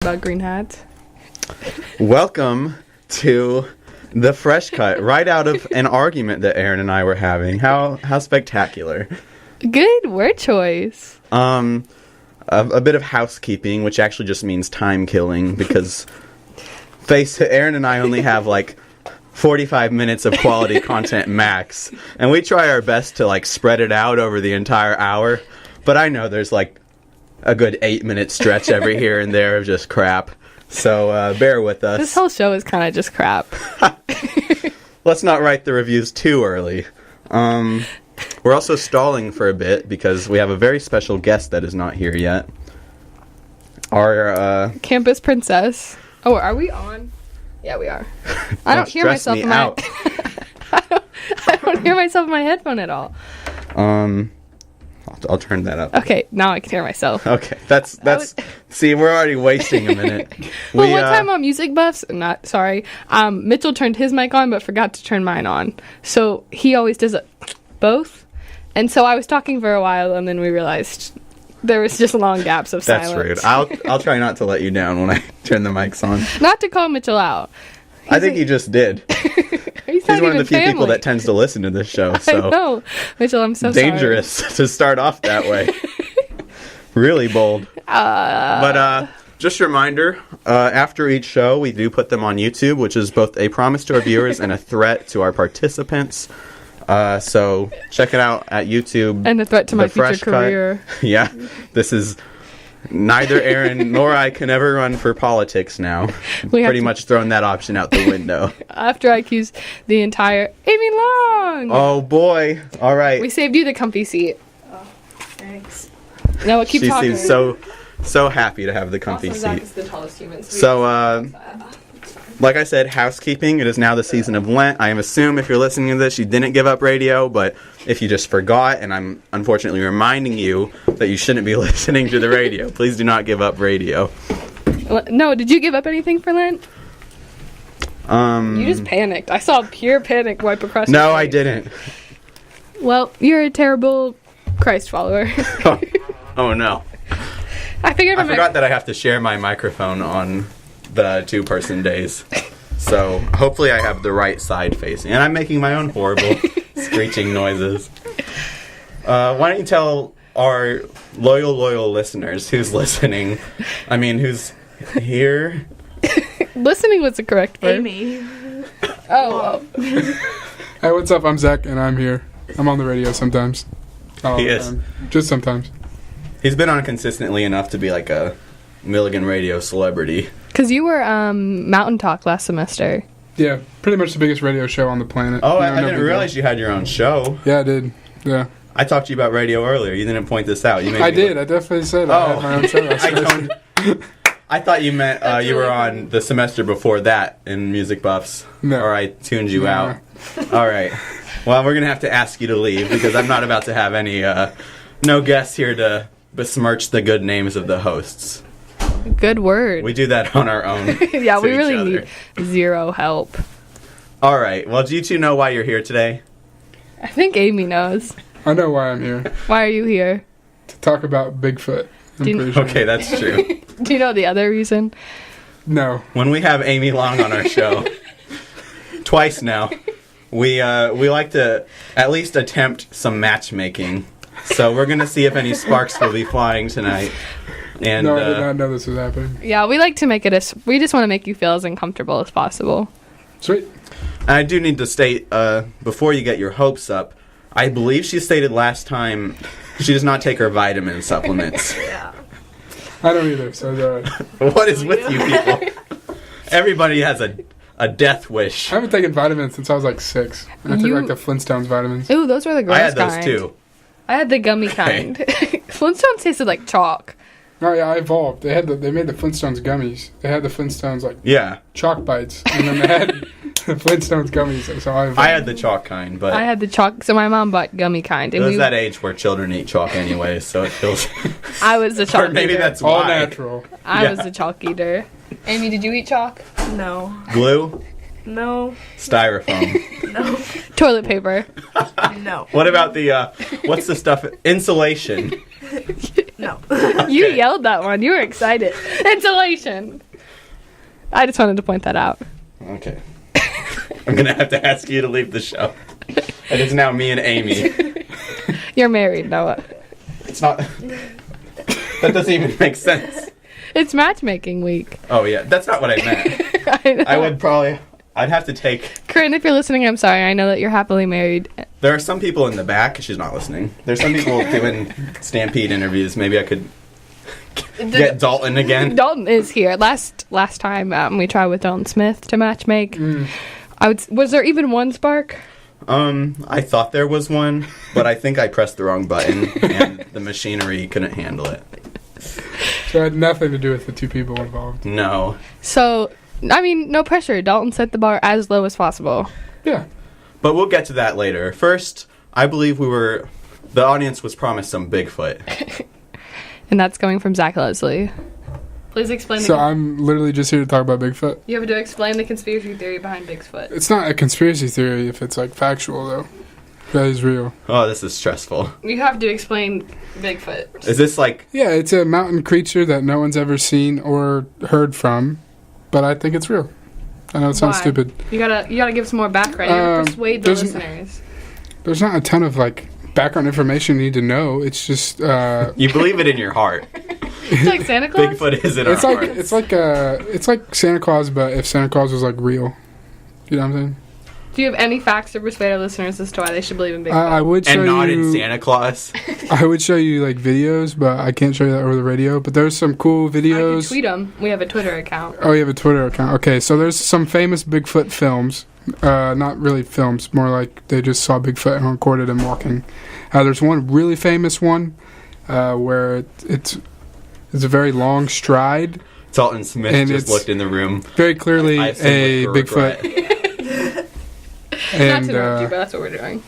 about green hats. Welcome to the fresh cut, right out of an argument that Erin and I were having. How spectacular. Good word choice. A bit of housekeeping, which actually just means time killing, because Erin and I only have like 45 minutes of quality content max, and we try our best to like spread it out over the entire hour, but I know there's like a good 8-minute stretch every here and there of just crap. So bear with us. This whole show is kind of just crap. Let's not write the reviews too early. We're also stalling for a bit because we have a very special guest that is not here yet. Our campus princess. Oh, are we on? Yeah, we are. I don't hear myself in my I don't hear myself in my headphone at all. I'll turn that up. Okay, now I can hear myself. Okay, that's. See, we're already wasting a minute. Well, one time on Music Buffs, Mitchell turned his mic on but forgot to turn mine on. So he always does it both. And so I was talking for a while, and then we realized there was just long gaps of silence. That's rude. I'll try not to let you down when I turn the mics on. Not to call Mitchell out. I think you just did. He's one of the few people that tends to listen to this show. So I know. Mitchell, I'm so dangerous sorry. to start off that way. Really bold. But just a reminder, after each show, we do put them on YouTube, which is both a promise to our viewers and a threat to our participants. So check it out at YouTube. And a threat to my future career. Yeah. This is... Neither Erin nor I can ever run for politics now. Pretty much thrown that option out the window. After I accused the entire Amy Long. Oh boy! All right. We saved you the comfy seat. Oh, thanks. No, keep talking. She seems so happy to have the comfy seat. Zach is the tallest human. So like I said, housekeeping. It is now the season of Lent. I assume if you're listening to this, you didn't give up radio, but if you just forgot, and I'm unfortunately reminding you that you shouldn't be listening to the radio, please do not give up radio. No, did you give up anything for Lent? You just panicked. I saw pure panic wipe across your face. No, I didn't. Well, you're a terrible Christ follower. Oh no. I forgot that I have to share my microphone on the 2-person days. So hopefully I have the right side facing. And I'm making my own horrible screeching noises. Why don't you tell our loyal listeners who's listening? I mean, who's here? Listening was the correct word. Amy. Oh. Hey, what's up? I'm Zach, and I'm here. I'm on the radio sometimes. He is. Just sometimes. He's been on consistently enough to be like a Milligan radio celebrity. Because you were Mountain Talk last semester. Yeah, pretty much the biggest radio show on the planet. Oh, I didn't realize you had your own show. Yeah, I did. Yeah. I talked to you about radio earlier. You didn't point this out. I did. I definitely said I had my own show. I thought you meant you were on the semester before that in Music Buffs. No. Or I tuned you out. All right. Well, we're going to have to ask you to leave because I'm not about to have any no guests here to besmirch the good names of the hosts. Good word. We do that on our own. Yeah, we really need zero help. All right. Well, do you two know why you're here today? I think Amy knows. I know why I'm here. Why are you here? To talk about Bigfoot. Okay, that's true. Do you know the other reason? No. When we have Amy Long on our show, twice now, we like to at least attempt some matchmaking. So we're going to see if any sparks will be flying tonight. And, no, I did not know this was happening. Yeah, we like to make it we just want to make you feel as uncomfortable as possible. Sweet. I do need to state, before you get your hopes up, I believe she stated last time she does not take her vitamin supplements. Yeah. I don't either, so what is with you people? Everybody has a death wish. I haven't taken vitamins since I was like 6. And I took like the Flintstones vitamins. Ooh, those were the gross I had those kind. too. I had the gummy kind. Flintstones tasted like chalk. Oh yeah, I evolved. They made the Flintstones gummies. They had the Flintstones chalk bites, and then they had the Flintstones gummies. So I had the chalk kind, but I had the chalk. So my mom bought gummy kind. And it was that age where children eat chalk anyway, so it feels. I was the chalk. Or maybe eater. that's all why. natural. I was the chalk eater. Amy, did you eat chalk? No. Glue? No. Styrofoam? No. Toilet paper? No. What about the what's the stuff? Insulation. No. You yelled that one. You were excited. Insulation. I just wanted to point that out. Okay. I'm going to have to ask you to leave the show. It is now me and Amy. You're married, Noah. It's not... That doesn't even make sense. It's matchmaking week. Oh, yeah. That's not what I meant. I know. I would probably... I'd have to take... Corinne, if you're listening, I'm sorry. I know that you're happily married. There are some people in the back. She's not listening. There's some people doing Stampede interviews. Maybe I could get Dalton again. Dalton is here. Last time we tried with Dalton Smith to matchmake. Was there even one spark? I thought there was one, but I think I pressed the wrong button and the machinery couldn't handle it. So it had nothing to do with the two people involved. No. So, I mean, no pressure. Dalton set the bar as low as possible. Yeah. But we'll get to that later. First, I believe the audience was promised some Bigfoot. And that's coming from Zach Leslie. Please explain. So I'm literally just here to talk about Bigfoot. You have to explain the conspiracy theory behind Bigfoot. It's not a conspiracy theory if it's like factual though. That is real. Oh, this is stressful. You have to explain Bigfoot. Is this like... Yeah, it's a mountain creature that no one's ever seen or heard from, but I think it's real. I know it sounds stupid. You gotta give some more background. You gotta persuade the listeners. There's not a ton of like background information you need to know. It's just You believe it in your heart. It's like Santa Claus. Bigfoot is in our hearts. It's like Santa Claus, but if Santa Claus was like real. You know what I'm saying? Do you have any facts to persuade our listeners as to why they should believe in Bigfoot? I would show and not you, in Santa Claus. I would show you like videos, but I can't show you that over the radio. But there's some cool I can videos. tweet them. We have a Twitter account. Oh, you have a Twitter account. Okay, so there's some famous Bigfoot films. Not really films, more like they just saw Bigfoot and recorded him walking. There's one really famous one where it's a very long stride. Dalton Smith and just looked in the room. Very clearly a Bigfoot. Not to interrupt you, but that's what we're doing.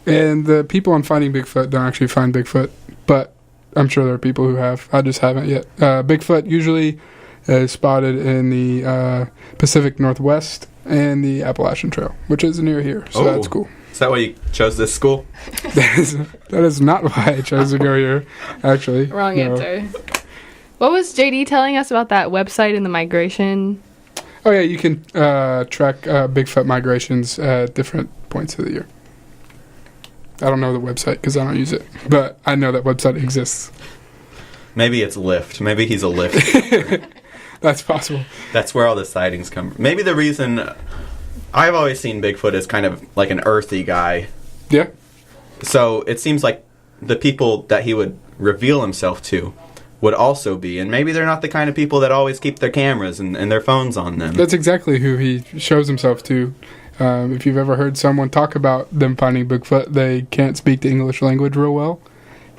And the people on Finding Bigfoot don't actually find Bigfoot, but I'm sure there are people who have. I just haven't yet. Bigfoot usually is spotted in the Pacific Northwest and the Appalachian Trail, which is near here, so that's cool. Is that why you chose this school? That is not why I chose to go here, actually. Wrong answer. What was JD telling us about that website and the migration? Oh, yeah, you can track Bigfoot migrations at different points of the year. I don't know the website because I don't use it, but I know that website exists. Maybe it's Lyft. Maybe he's a Lyft. That's possible. That's where all the sightings come from. Maybe the reason... I've always seen Bigfoot as kind of like an earthy guy. Yeah. So it seems like the people that he would reveal himself to would also be. And maybe they're not the kind of people that always keep their cameras and their phones on them. That's exactly who he shows himself to. If you've ever heard someone talk about them finding Bigfoot, they can't speak the English language real well.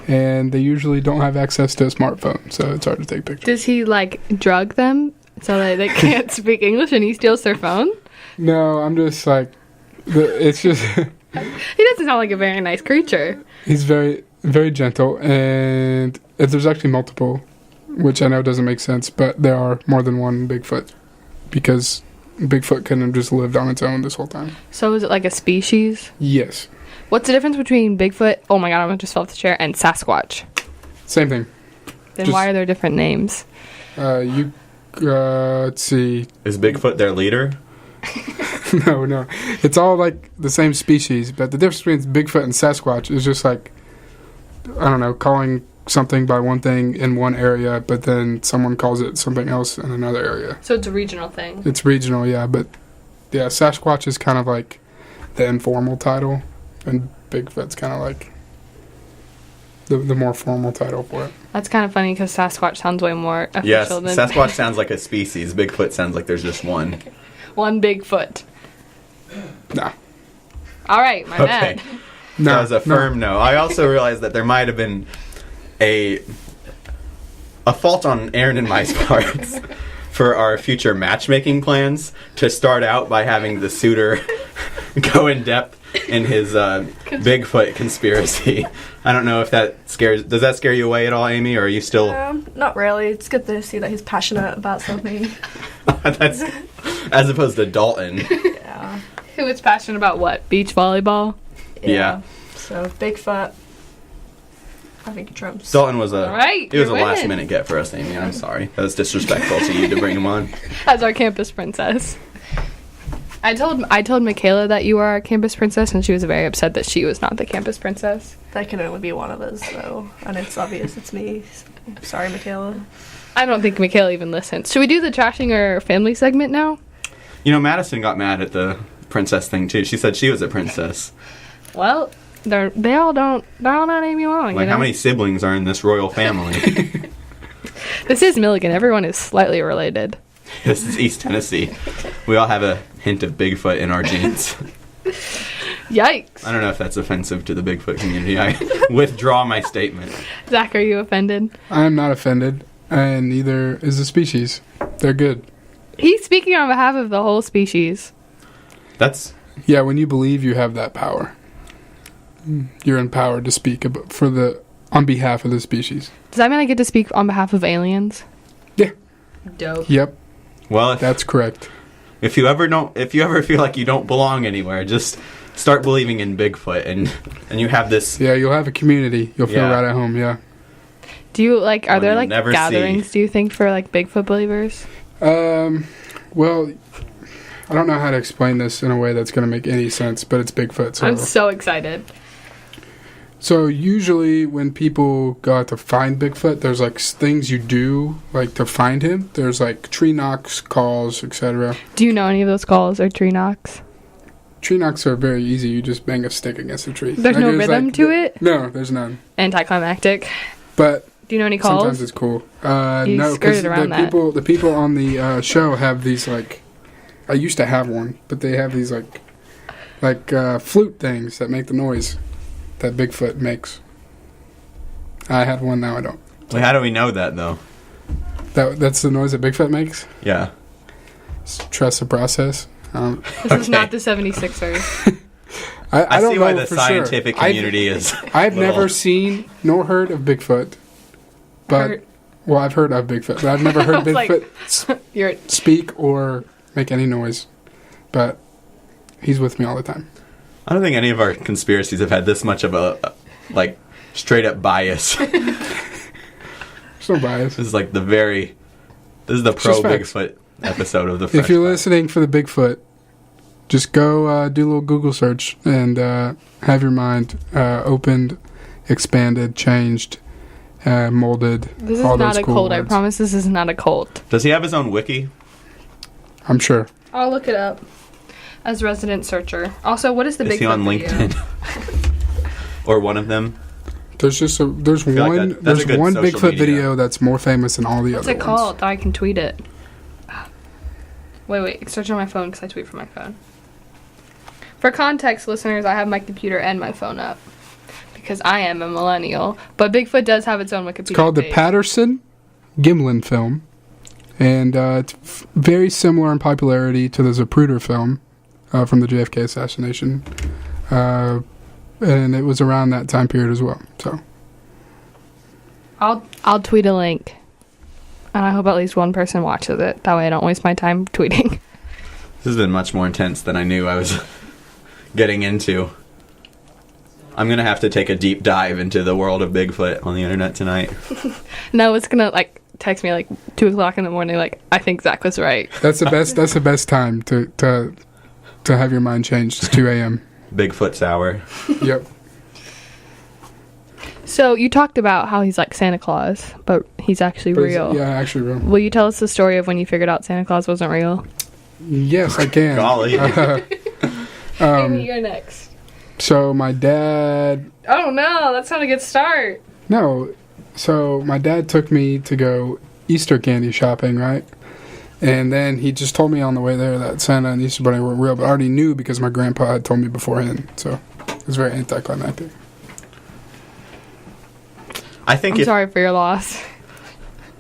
And they usually don't have access to a smartphone, so it's hard to take pictures. Does he, like, drug them so that they can't speak English and he steals their phone? No, I'm just like... It's just... He doesn't sound like a very nice creature. He's very, very gentle, and if there's actually multiple, which I know doesn't make sense, but there are more than one Bigfoot, because Bigfoot couldn't have just lived on its own this whole time. So is it like a species? Yes. What's the difference between Bigfoot, oh my god, I just fell off the chair, and Sasquatch? Same thing. Then why are there different names? Let's see. Is Bigfoot their leader? No. It's all like the same species, but the difference between Bigfoot and Sasquatch is just like, I don't know, calling something by one thing in one area, but then someone calls it something else in another area. So it's a regional thing. It's regional, yeah, but yeah, Sasquatch is kind of like the informal title, and Bigfoot's kind of like the more formal title for it. That's kind of funny because Sasquatch sounds way more official yes, than... Sasquatch sounds like a species. Bigfoot sounds like there's just one. One Bigfoot. Nah. All right, my bad. No, that was a firm no. I also realized that there might have been a fault on Erin and my parts for our future matchmaking plans to start out by having the suitor go in depth in his Bigfoot conspiracy. I don't know if that does that scare you away at all, Amy, or are you still... Not really. It's good to see that he's passionate about something. That's as opposed to Dalton. Yeah. Who is passionate about what? Beach volleyball? Yeah. So, Bigfoot. having trumps. Dalton was All right, it was a you're last winning. minute get for us, Amy. I'm sorry. That was disrespectful to you to bring him on. As our campus princess. I told Michaela that you are our campus princess, and she was very upset that she was not the campus princess. That can only be one of us, though. And it's obvious it's me. Sorry, Michaela. I don't think Michaela even listens. Should we do the trashing our family segment now? You know, Madison got mad at the princess thing too. She said she was a princess. Well, they're all not Amy Long. Like, how many siblings are in this royal family? This is Milligan. Everyone is slightly related. This is East Tennessee. We all have a hint of Bigfoot in our genes. Yikes. I don't know if that's offensive to the Bigfoot community. I withdraw my statement. Zach, are you offended? I am not offended, and neither is the species. They're good. He's speaking on behalf of the whole species. That's... Yeah, when you believe you have that power, you're empowered to speak on behalf of the species. Does that mean I get to speak on behalf of aliens? Yeah. Dope. Yep, Well, that's correct. if you ever feel like you don't belong anywhere, just start believing in Bigfoot, and you have this... Yeah, you'll have a community. You'll feel Yeah. right at home, yeah. Do you, are One there, you'll never gatherings, see. do you think, for, Bigfoot believers? Well, I don't know how to explain this in a way that's going to make any sense, but it's Bigfoot. I'm so excited. So usually when people go out to find Bigfoot, there's things you do to find him. There's tree knocks, calls, etc. Do you know any of those calls or tree knocks? Tree knocks are very easy. You just bang a stick against a tree. There's no rhythm to it? No, there's none. Anticlimactic. But Do you know any calls? sometimes it's cool. You No, skirted because around that. the people on the show have these I used to have one, but they have these flute things that make the noise that Bigfoot makes. I had one, now I don't. Wait, how do we know that, though? That's the noise that Bigfoot makes? Yeah. Trust the process. This is not the 76ers. I don't see why know the for scientific sure. community is... I've little- never seen nor heard of Bigfoot, but I've heard of Bigfoot, but I've never heard I was like- Bigfoot You're speak or make any noise. But he's with me all the time. I don't think any of our conspiracies have had this much of a straight up bias. There's no bias. This is this is the pro just facts. Bigfoot episode of the If Fresh you're Five. listening for the Bigfoot, just go do a little Google search and have your mind opened, expanded, changed, molded. This is all not those a cool cult. I words. promise this is not a cult. Does he have his own wiki? I'm sure. I'll look it up. As resident searcher. Also, what is the Is Bigfoot he on video? LinkedIn? Or one of them? There's feel like one that's a there's good one social Bigfoot media. video that's more famous than all the What's other it ones. called? I can tweet it. Wait. Search on my phone because I tweet from my phone. For context, listeners, I have my computer and my phone up. Because I am a millennial. But Bigfoot does have its own Wikipedia It's called the page. Patterson Gimlin film, and it's very similar in popularity to the Zapruder film from the JFK assassination, and it was around that time period as well. So I'll tweet a link. And I hope at least one person watches it. That way I don't waste my time tweeting. This has been much more intense than I knew I was getting into. I'm going to have to take a deep dive into the world of Bigfoot on the internet tonight. No, it's gonna text me 2 o'clock in the morning I think Zach was right. that's the best. That's the best time to have your mind changed. It's 2 a.m. Bigfoot's hour. Yep. So you talked about how he's like Santa Claus, but he's actually But it's- real. Yeah, actually real. Will you tell us the story of when you figured out Santa Claus wasn't real? Yes, I can. Golly. Amy, you're next. So my dad. Oh no, that's not a good start. No. So my dad took me to go Easter candy shopping, right? And then he just told me on the way there that Santa and Easter Bunny weren't real, but I already knew because my grandpa had told me beforehand. So it was very anticlimactic. I think I'm sorry for your loss.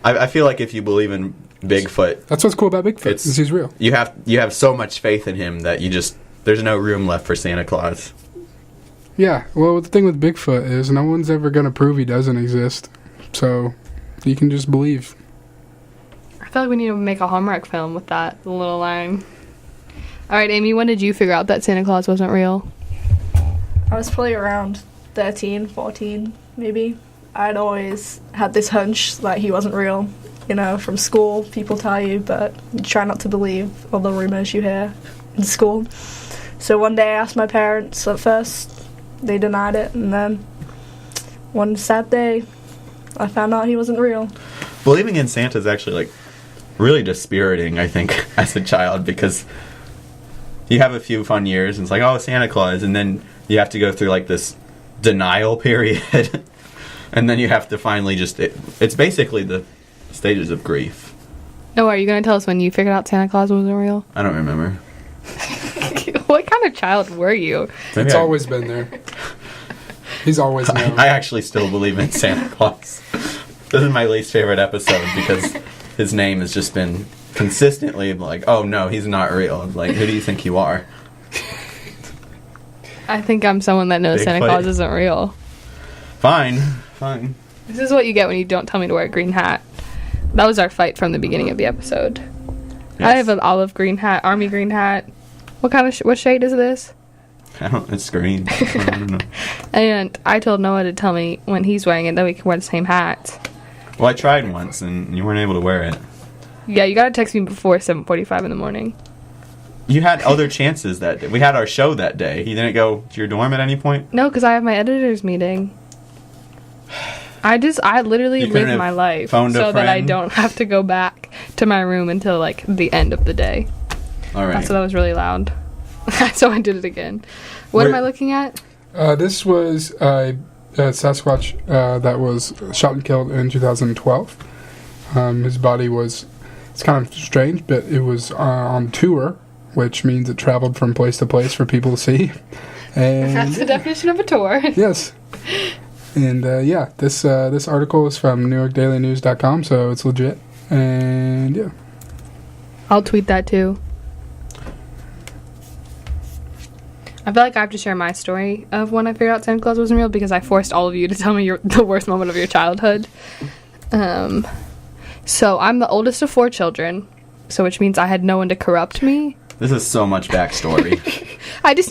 I feel like if you believe in Bigfoot, That's what's cool about Bigfoot. It's- Is he's real. you have so much faith in him that there's no room left for Santa Claus. Yeah. Well, the thing with Bigfoot is no one's ever going to prove he doesn't exist. So you can just believe. I feel like we need to make a Hallmark film with that little line. All right, Amy, when did you figure out that Santa Claus wasn't real? I was probably around 13, 14, maybe. I'd always had this hunch that he wasn't real. You know, from school, people tell you, but you try not to believe all the rumors you hear in school. So one day I asked my parents. At first, they denied it, and then one sad day, I found out he wasn't real. Believing in Santa is actually, like, really dispiriting, I think, as a child, because you have a few fun years, and it's like, oh, Santa Claus, and then you have to go through, like, this denial period, and then you have to finally just... It's basically the stages of grief. No, are you going to tell us when you figured out Santa Claus wasn't real? I don't remember. What kind of child were you? Maybe It's always been there. He's always known. I actually still believe in Santa Claus. This is my least favorite episode because his name has just been consistently like, oh no, he's not real. Like, who do you think you are? I think I'm someone that knows Santa Bigfoot. Claus isn't real. Fine. This is what you get when you don't tell me to wear a green hat. That was our fight from the beginning of the episode. Yes. I have an olive green hat, army green hat. What kind of what shade is this? It's green. I don't know. And I told Noah to tell me when he's wearing it that we can wear the same hat. Well, I tried once and you weren't able to wear it. Yeah, you gotta text me before 7:45 in the morning. You had other chances that day. We had our show that day. You didn't go to your dorm at any point? No, because I have my editor's meeting. I literally You couldn't live have my life phoned a so that I friend? don't have to go back to my room until like the end of the day. All right. So that was really loud. So I did it again. What am I looking at? This was a Sasquatch that was shot and killed in 2012. His body was, it's kind of strange, but it was on tour, which means it traveled from place to place for people to see. And That's the definition of a tour. yes. And yeah, this article is from NewYorkDailyNews.com, so it's legit. And yeah. I'll tweet that too. I feel like I have to share my story of when I figured out Santa Claus wasn't real because I forced all of you to tell me the worst moment of your childhood. So I'm the oldest of 4 children, so which means I had no one to corrupt me. This is so much backstory. I just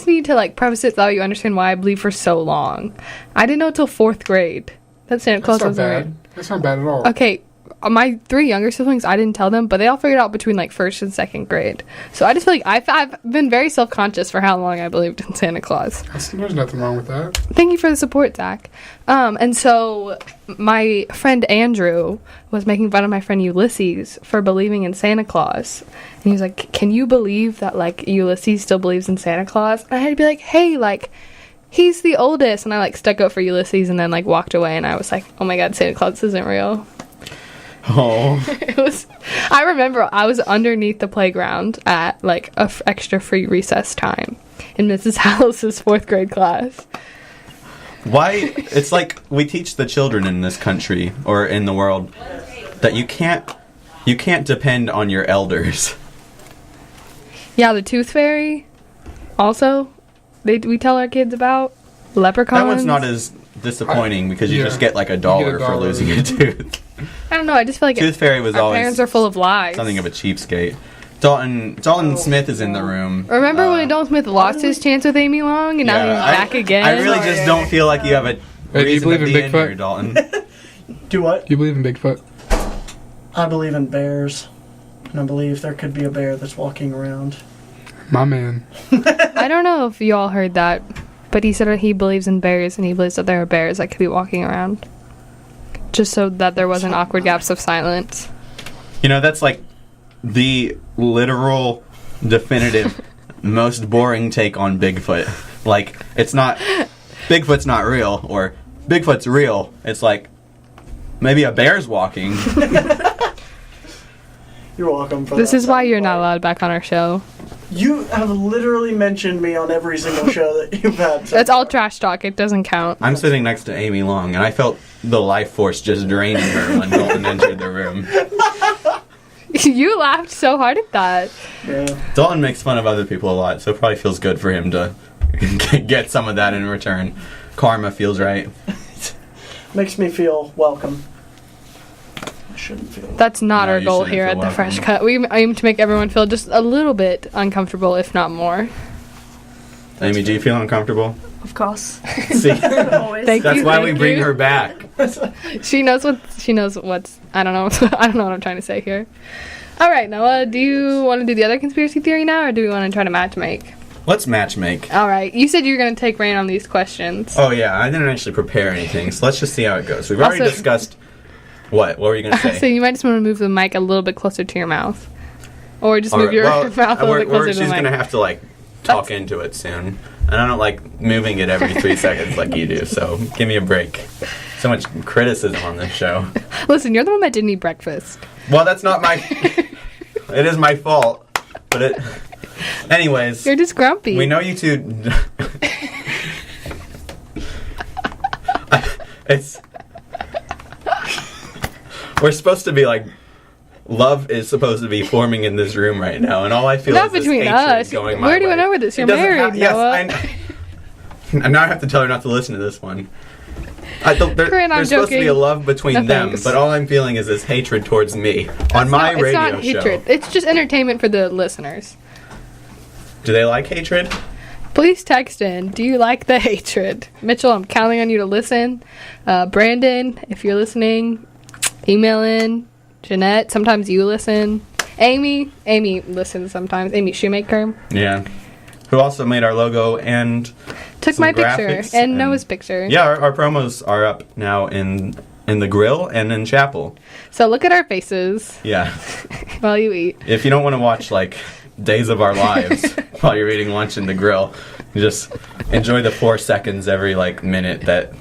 need to like preface it so you understand why I believed for so long. I didn't know until 4th grade that Santa Claus That's not wasn't real. bad. That's not bad at all. Okay, my 3 younger siblings, I didn't tell them, but they all figured out between like 1st and 2nd grade. So I just feel like I've been very self-conscious for how long I believed in Santa Claus. There's nothing wrong with that. Thank you for the support, Zach. And so my friend Andrew was making fun of my friend Ulysses for believing in Santa Claus. And he was like, can you believe that like Ulysses still believes in Santa Claus? And I had to be like, hey, like, he's the oldest. And I like stuck up for Ulysses and then like walked away. And I was like, oh my God, Santa Claus isn't real. Oh. I remember I was underneath the playground at like extra free recess time in Mrs. Hallis's 4th grade class. Why? It's like we teach the children in this country or in the world that you can't depend on your elders. Yeah, the Tooth Fairy. Also, we tell our kids about leprechauns. That one's not as disappointing because you just get like $1 for $1. losing a tooth. I don't know. I just feel like Tooth Fairy was our always parents are full of lies. something of a cheapskate. Dalton Smith is in the room. Remember when Dalton Smith lost his chance with Amy Long and now he's back again? I really just don't feel like you have a Hey, do you reason to believe be in in Bigfoot? here, Dalton. Do what? Do you believe in Bigfoot? I believe in bears. And I believe there could be a bear that's walking around. My man. I don't know if you all heard that, but he said he believes in bears and he believes that there are bears that could be walking around. Just so that there wasn't awkward gaps of silence. You know, that's like the literal, definitive, most boring take on Bigfoot. Like, it's not, Bigfoot's not real, or Bigfoot's real. It's like, maybe a bear's walking. You're welcome for This that is why you're not soundbite. allowed back on our show. You have literally mentioned me on every single show that you've had. That's all trash talk. It doesn't count. I'm sitting next to Amy Long, and I felt the life force just draining her when Dalton entered the room. You laughed so hard at that. Yeah. Dalton makes fun of other people a lot, so it probably feels good for him to get some of that in return. Karma feels right. Makes me feel welcome. I shouldn't feel That's not No, our you goal shouldn't here feel at the Fresh welcome. Cut. We aim to make everyone feel just a little bit uncomfortable, if not more. Amy, do you feel uncomfortable? Of course. See, Always. Thank that's you, why thank we bring you. her back. She knows what's. I don't know. I don't know what I'm trying to say here. All right, Noah. Do you want to do the other conspiracy theory now, or do we want to try to matchmake? Let's matchmake. All right. You said you were going to take rain on these questions. Oh yeah, I didn't actually prepare anything, so let's just see how it goes. We've already Also- discussed. What were you going to say? So you might just want to move the mic a little bit closer to your mouth, or just move your mouth a little bit closer to the she's mic. going to have to like talk into it soon, and I don't like moving it every 3 seconds like you do. So give me a break. So much criticism on this show. Listen, you're the one that didn't eat breakfast. Well, that's not my. It is my fault, but it. Anyways, You're just grumpy. we know you two. It's. We're supposed to be like. Love is supposed to be forming in this room right now, and all I feel Not is this between hatred us. going We my already way. went over this. You're It doesn't married, yes, Noah. and now I have to tell her not to listen to this one. Corinne, I'm there's supposed to be a joking. love between No them, thanks. but all I'm feeling is this hatred towards me on my It's radio not show. hatred. It's just entertainment for the listeners. Do they like hatred? Please text in. Do you like the hatred? Mitchell, I'm counting on you to listen. Brandon, if you're listening, email in. Jeanette, sometimes you listen. Amy listens sometimes. Amy Shoemaker Yeah. Who also made our logo and took some my picture graphics and Noah's picture. Yeah, our promos are up now in the grill and in chapel. So look at our faces Yeah. while you eat. If you don't want to watch like days of our lives while you're eating lunch in the grill, you just enjoy the 4 seconds every like minute that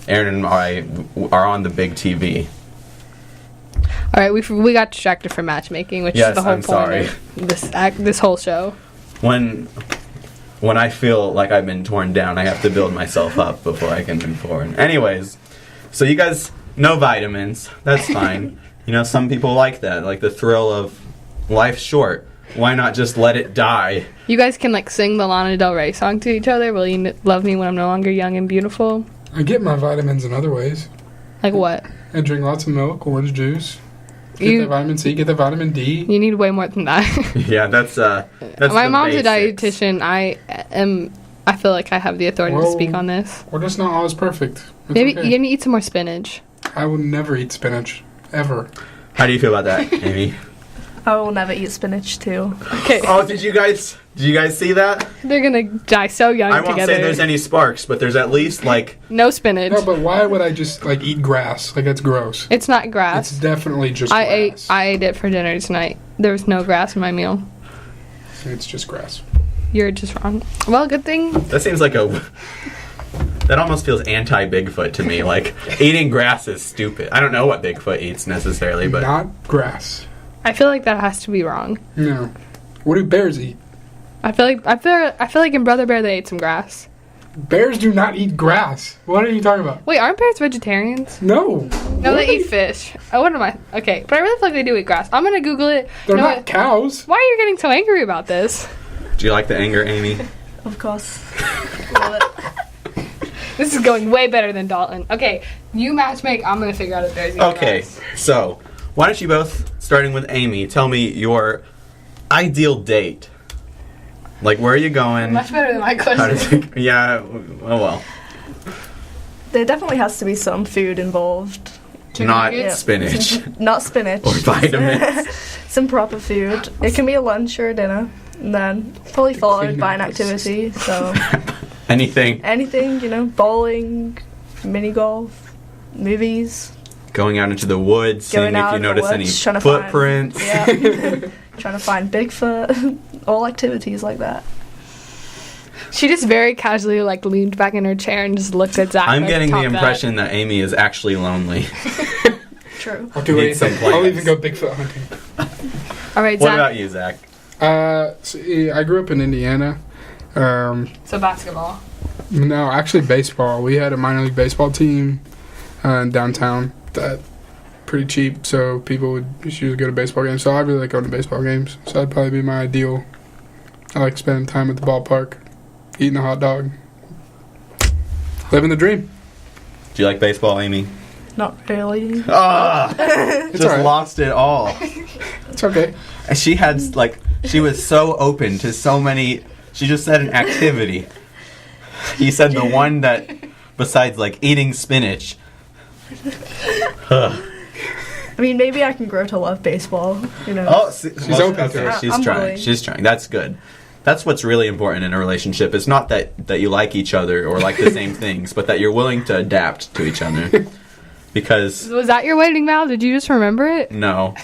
Erin and I are on the big TV. All right, we got distracted from matchmaking, which Yes, is the whole I'm point sorry. of this whole show. When I feel like I've been torn down, I have to build myself up before I can move forward. Anyways, so you guys know vitamins. That's fine. You know, some people like that, like the thrill of life's short. Why not just let it die? You guys can like sing the Lana Del Rey song to each other. Will you love me when I'm no longer young and beautiful? I get my vitamins in other ways. Like what? I drink lots of milk, orange juice. Get You- the vitamin C, get the vitamin D. You need way more than that. Yeah, that's My the mom's a basics. dietitian. I feel like I have the authority to Well, speak on this. We're just not always perfect. It's Maybe okay. you need to eat some more spinach. I will never eat spinach. Ever. How do you feel about that, Amy? I will never eat spinach too. Okay, Oh, did you guys see that? they're gonna die so young I won't together. say there's any sparks, but there's at least like No spinach. No, but why would I just like eat grass? Like that's gross. It's not grass. It's definitely just I grass. ate it for dinner tonight. There was no grass in my meal. It's just grass. You're just wrong. Well, good thing. that seems like that almost feels anti-Bigfoot to me. Like eating grass is stupid. I don't know what Bigfoot eats necessarily, but Not grass. I feel like that has to be wrong. No. What do bears eat? I feel like in Brother Bear they ate some grass. Bears do not eat grass. What are you talking about? Wait, aren't bears vegetarians? No. No, they eat fish. Oh, what am I? Okay, but I really feel like they do eat grass. I'm gonna Google it. They're No, not cows. Why are you getting so angry about this? do you like the anger, Amy? Of course. Love it. This is going way better than Dalton. Okay, you matchmake. I'm gonna figure out if there's. Okay, so why don't you both, starting with Amy, tell me your ideal date? Like, where are you going? Much better than my How does question. it, yeah, oh well. There definitely has to be some food involved. Not nuggets? spinach Not spinach. or vitamins. Some proper food. It can be a lunch or a dinner. And then probably followed Clean by an nuggets. activity. So Anything. anything, bowling, mini golf, movies. Going out into the woods, seeing Going if out you in the notice woods, any trying to footprints. Yeah. Trying to find Bigfoot. All activities like that. She just very casually like leaned back in her chair and just looked at Zach. I'm like, getting the top that. impression that Amy is actually lonely. True. I'll do Need some anything. I'll plans. even go Bigfoot hunting. All right, What Zach. about you, Zach? I grew up in Indiana. So basketball. No, actually baseball. We had a minor league baseball team in downtown. That pretty cheap, so people would usually go to baseball games. So I really like going to baseball games. So that'd probably be my ideal. I like spending time at the ballpark, eating a hot dog, living the dream. Do you like baseball, Amy? Not really. Ah, It's just alright. lost it all. It's okay. And she was so open to so many. She just said an activity. He said the one that, besides like eating spinach. I mean, maybe I can grow to love baseball. You know. Oh, She's open to it. She's I'm trying. willing. She's trying. That's good. That's what's really important in a relationship. It's not that you like each other or like the same things, but that you're willing to adapt to each other. Because Was that your wedding vow? Did you just remember it? no,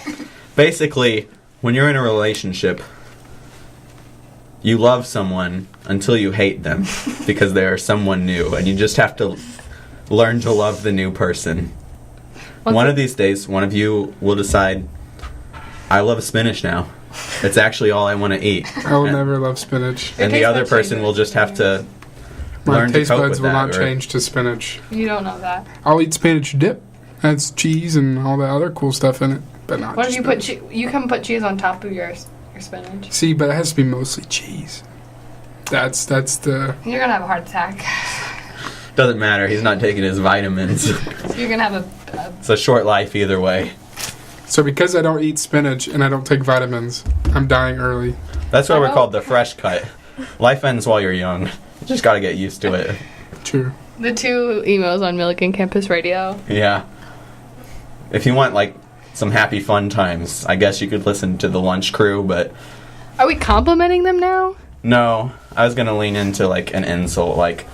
basically, when you're in a relationship, you love someone until you hate them because they are someone new, and you just have to learn to love the new person. One of these days, one of you will decide, I love spinach now. It's actually all I want to eat. I will never love spinach. And the taste other buds person change. will just have to My learn to taste cope buds with will that. not change to spinach. You don't know that. I'll eat spinach dip. That's cheese and all that other cool stuff in it, but not. What if just you put spinach. you can put cheese on top of your spinach? See, but it has to be mostly cheese. That's the. You're gonna have a heart attack. Doesn't matter. He's not taking his vitamins. You're gonna have a It's a short life either way. So because I don't eat spinach and I don't take vitamins, I'm dying early. That's why we're Oh. called the fresh cut. Life ends while you're young. You just got to get used to it. True. the 2 emails on Milligan Campus Radio. Yeah. If you want like some happy fun times, I guess you could listen to the Lunch Crew, but Are we complimenting them now? no, I was gonna lean into like an insult, like,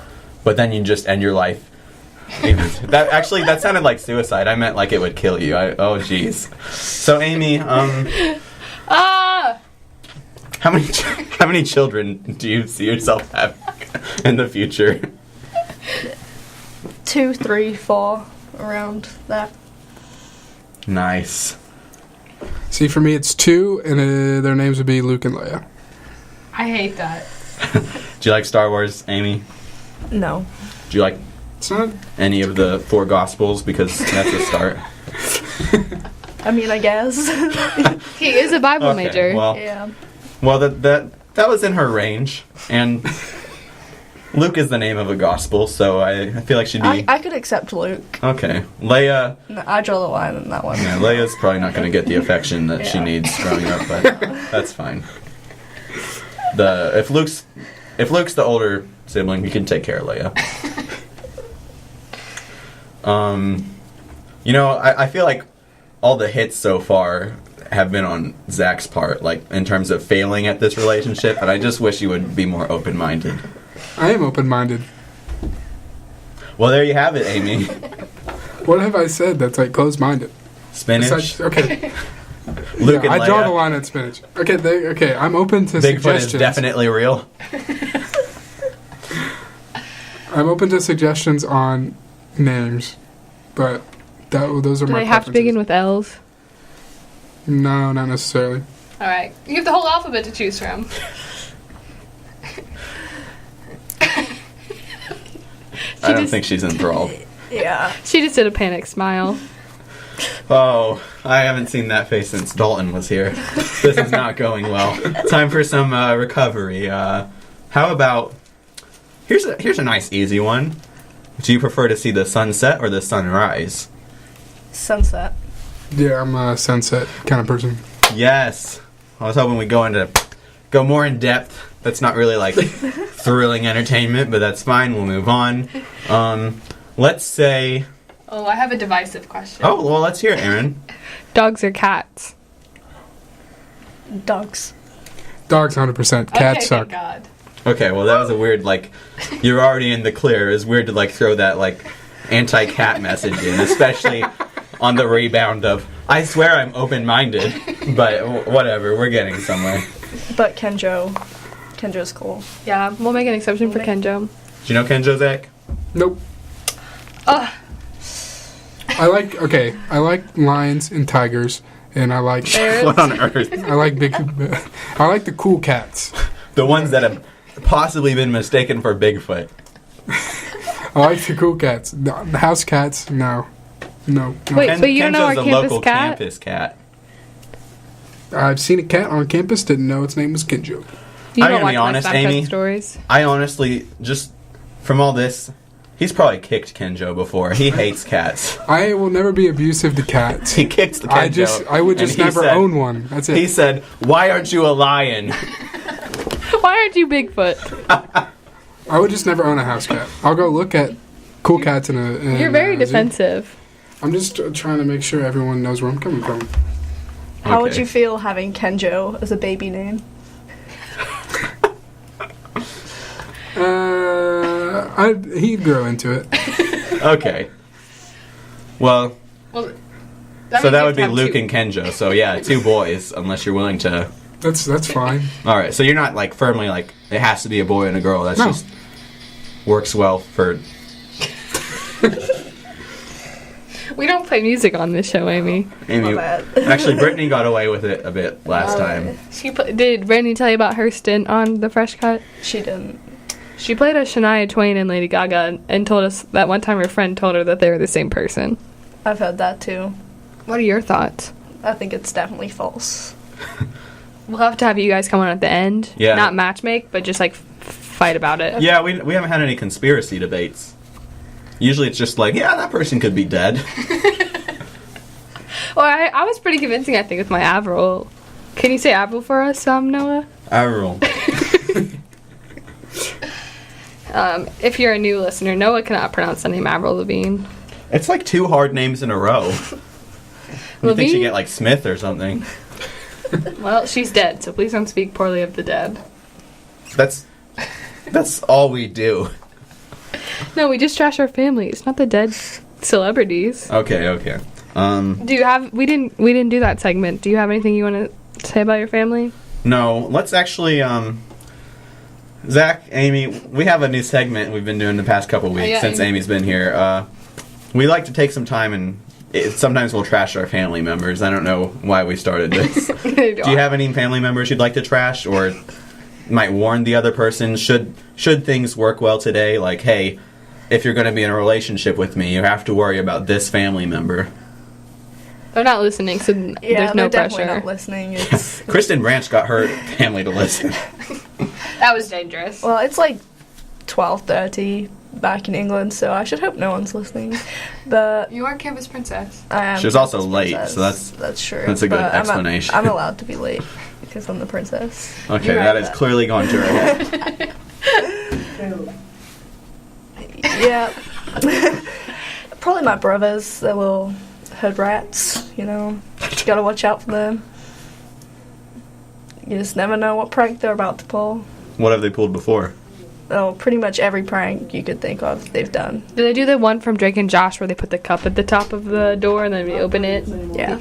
but then you just end your life. That sounded like suicide. I meant like it would kill you. Oh jeez. So Amy, Ah! how many children do you see yourself having in the future? 2, 3, 4, around that. Nice. See, for me, it's 2, and their names would be Luke and Leia. I hate that. Do you like Star Wars, Amy? No. Do you like It's not. any of the 4 Gospels? Because that's a start. I mean, I guess. He is a Bible Okay, major. Yeah. Well, that was in her range, and Luke is the name of a gospel, so I feel like she'd be I could accept Luke. okay. Leia, No, I draw the line on that one. yeah, Leia's probably not going to get the affection that she Yeah. needs growing up, but that's fine. If Luke's the older sibling, you can take care of Leia. I feel like all the hits so far have been on Zach's part, like in terms of failing at this relationship, and I just wish you would be more open-minded. I am open-minded. Well, there you have it, Amy. What have I said that's like closed-minded? Spinach, Besides- okay. Luke Yeah, and I draw the Leia. line at spinach. Okay, I'm open to Bigfoot is suggestions. definitely real. I'm open to suggestions on names, but those are Do my they have to begin with L's? No, not necessarily. Alright. You have the whole alphabet to choose from. I don't think she's enthralled. Yeah. She just did a panic smile. Oh, I haven't seen that face since Dalton was here. This is not going well. Time for some recovery. How about here's a nice easy one. Do you prefer to see the sunset or the sunrise? Sunset. Yeah, I'm a sunset kind of person. Yes. I was hoping we'd go more in depth. That's not really like thrilling entertainment, but that's fine. We'll move on. Let's say. Oh, I have a divisive question. Oh well, let's hear it, Erin. Dogs or cats? Dogs. Dogs, 100%. Cats Okay, suck. thank God. Okay, well that was a weird you're already in the clear. It's weird to throw that anti-cat message in, especially on the rebound of I swear I'm open-minded, but whatever, we're getting somewhere. But Kenjo's cool. Yeah, we'll make an exception for Kenjo. Do you know Kenjo, Zach? Nope. Ugh. I like lions and tigers, and I like What on earth? I like the cool cats. The ones that have possibly been mistaken for Bigfoot. I like the cool cats. The house cats, no. Wait, but you don't know our Kenjo's a campus local cat? campus cat. I've seen a cat on campus, didn't know its name was Kenjo. You I'm don't gonna watch be my honest, Snapchat Amy. stories. I honestly, just from all this, he's probably kicked Kenjo before. He hates cats. I will never be abusive to cats. He kicked the Kenjo. I would and just he never said- own one. That's it. He said, "Why aren't you a lion?" Why aren't you Bigfoot? I would just never own a house cat. I'll go look at cool cats in a. You're very a zoo. defensive. I'm just trying to make sure everyone knows where I'm coming from. How would Okay. you feel having Kenjo as a baby name? He'd grow into it. Okay. Well, Well, so that would be Luke and Kenjo. So yeah, 2 boys, unless you're willing to. That's fine. All right. So you're not like firmly like it has to be a boy and a girl. That's No. just works well for. We don't play music on this show, Amy. Amy. My bad. Actually, Brittany got away with it a bit last time. Did Brandy tell you about her stint on The Fresh Cut? She didn't. She played as Shania Twain and Lady Gaga and told us that one time her friend told her that they were the same person. I've heard that too. What are your thoughts? I think it's definitely false. We'll have to have you guys come on at the end. Yeah. Not matchmake, but just like fight about it. Yeah, we haven't had any conspiracy debates. Usually it's just like, yeah, that person could be dead. Well, I was pretty convincing, I think, with my Avril. Can you say Avril for us, Noah? Avril. If you're a new listener, Noah cannot pronounce the name Avril Lavigne. It's like 2 hard names in a row. You think Lavigne? she'd get like Smith or something? Well, she's dead, so please don't speak poorly of the dead. That's all we do. No, we just trash our families, not the dead celebrities. Okay. Do you have? We didn't do that segment. Do you have anything you want to say about your family? No, let's actually Zach, Amy, we have a new segment we've been doing the past couple weeks yeah, since Amy. Amy's been here. We like to take some time and sometimes we'll trash our family members. I don't know why we started this. Do you have any family members you'd like to trash or might warn the other person should things work well today? Like, hey, if you're going to be in a relationship with me, you have to worry about this family member. They're not listening, so Yeah, there's no they're definitely pressure. not listening. It's, Kristen Branch got her family to listen. That was dangerous. well, it's like 12:30 back in England, so I should hope no one's listening. But You are Campus Princess. I am. She was also Princess. late, so that's true. that's a good But explanation. I'm allowed to be late because I'm the princess. Okay, You're that right, is but- clearly gone to her head. Yeah. Probably my brothers. They're little hood rats, you know. You gotta watch out for them. You just never know what prank they're about to pull. What have they pulled before? Oh, pretty much every prank you could think of, they've done. Did they do the one from Drake and Josh where they put the cup at the top of the door and then we open it? Yeah.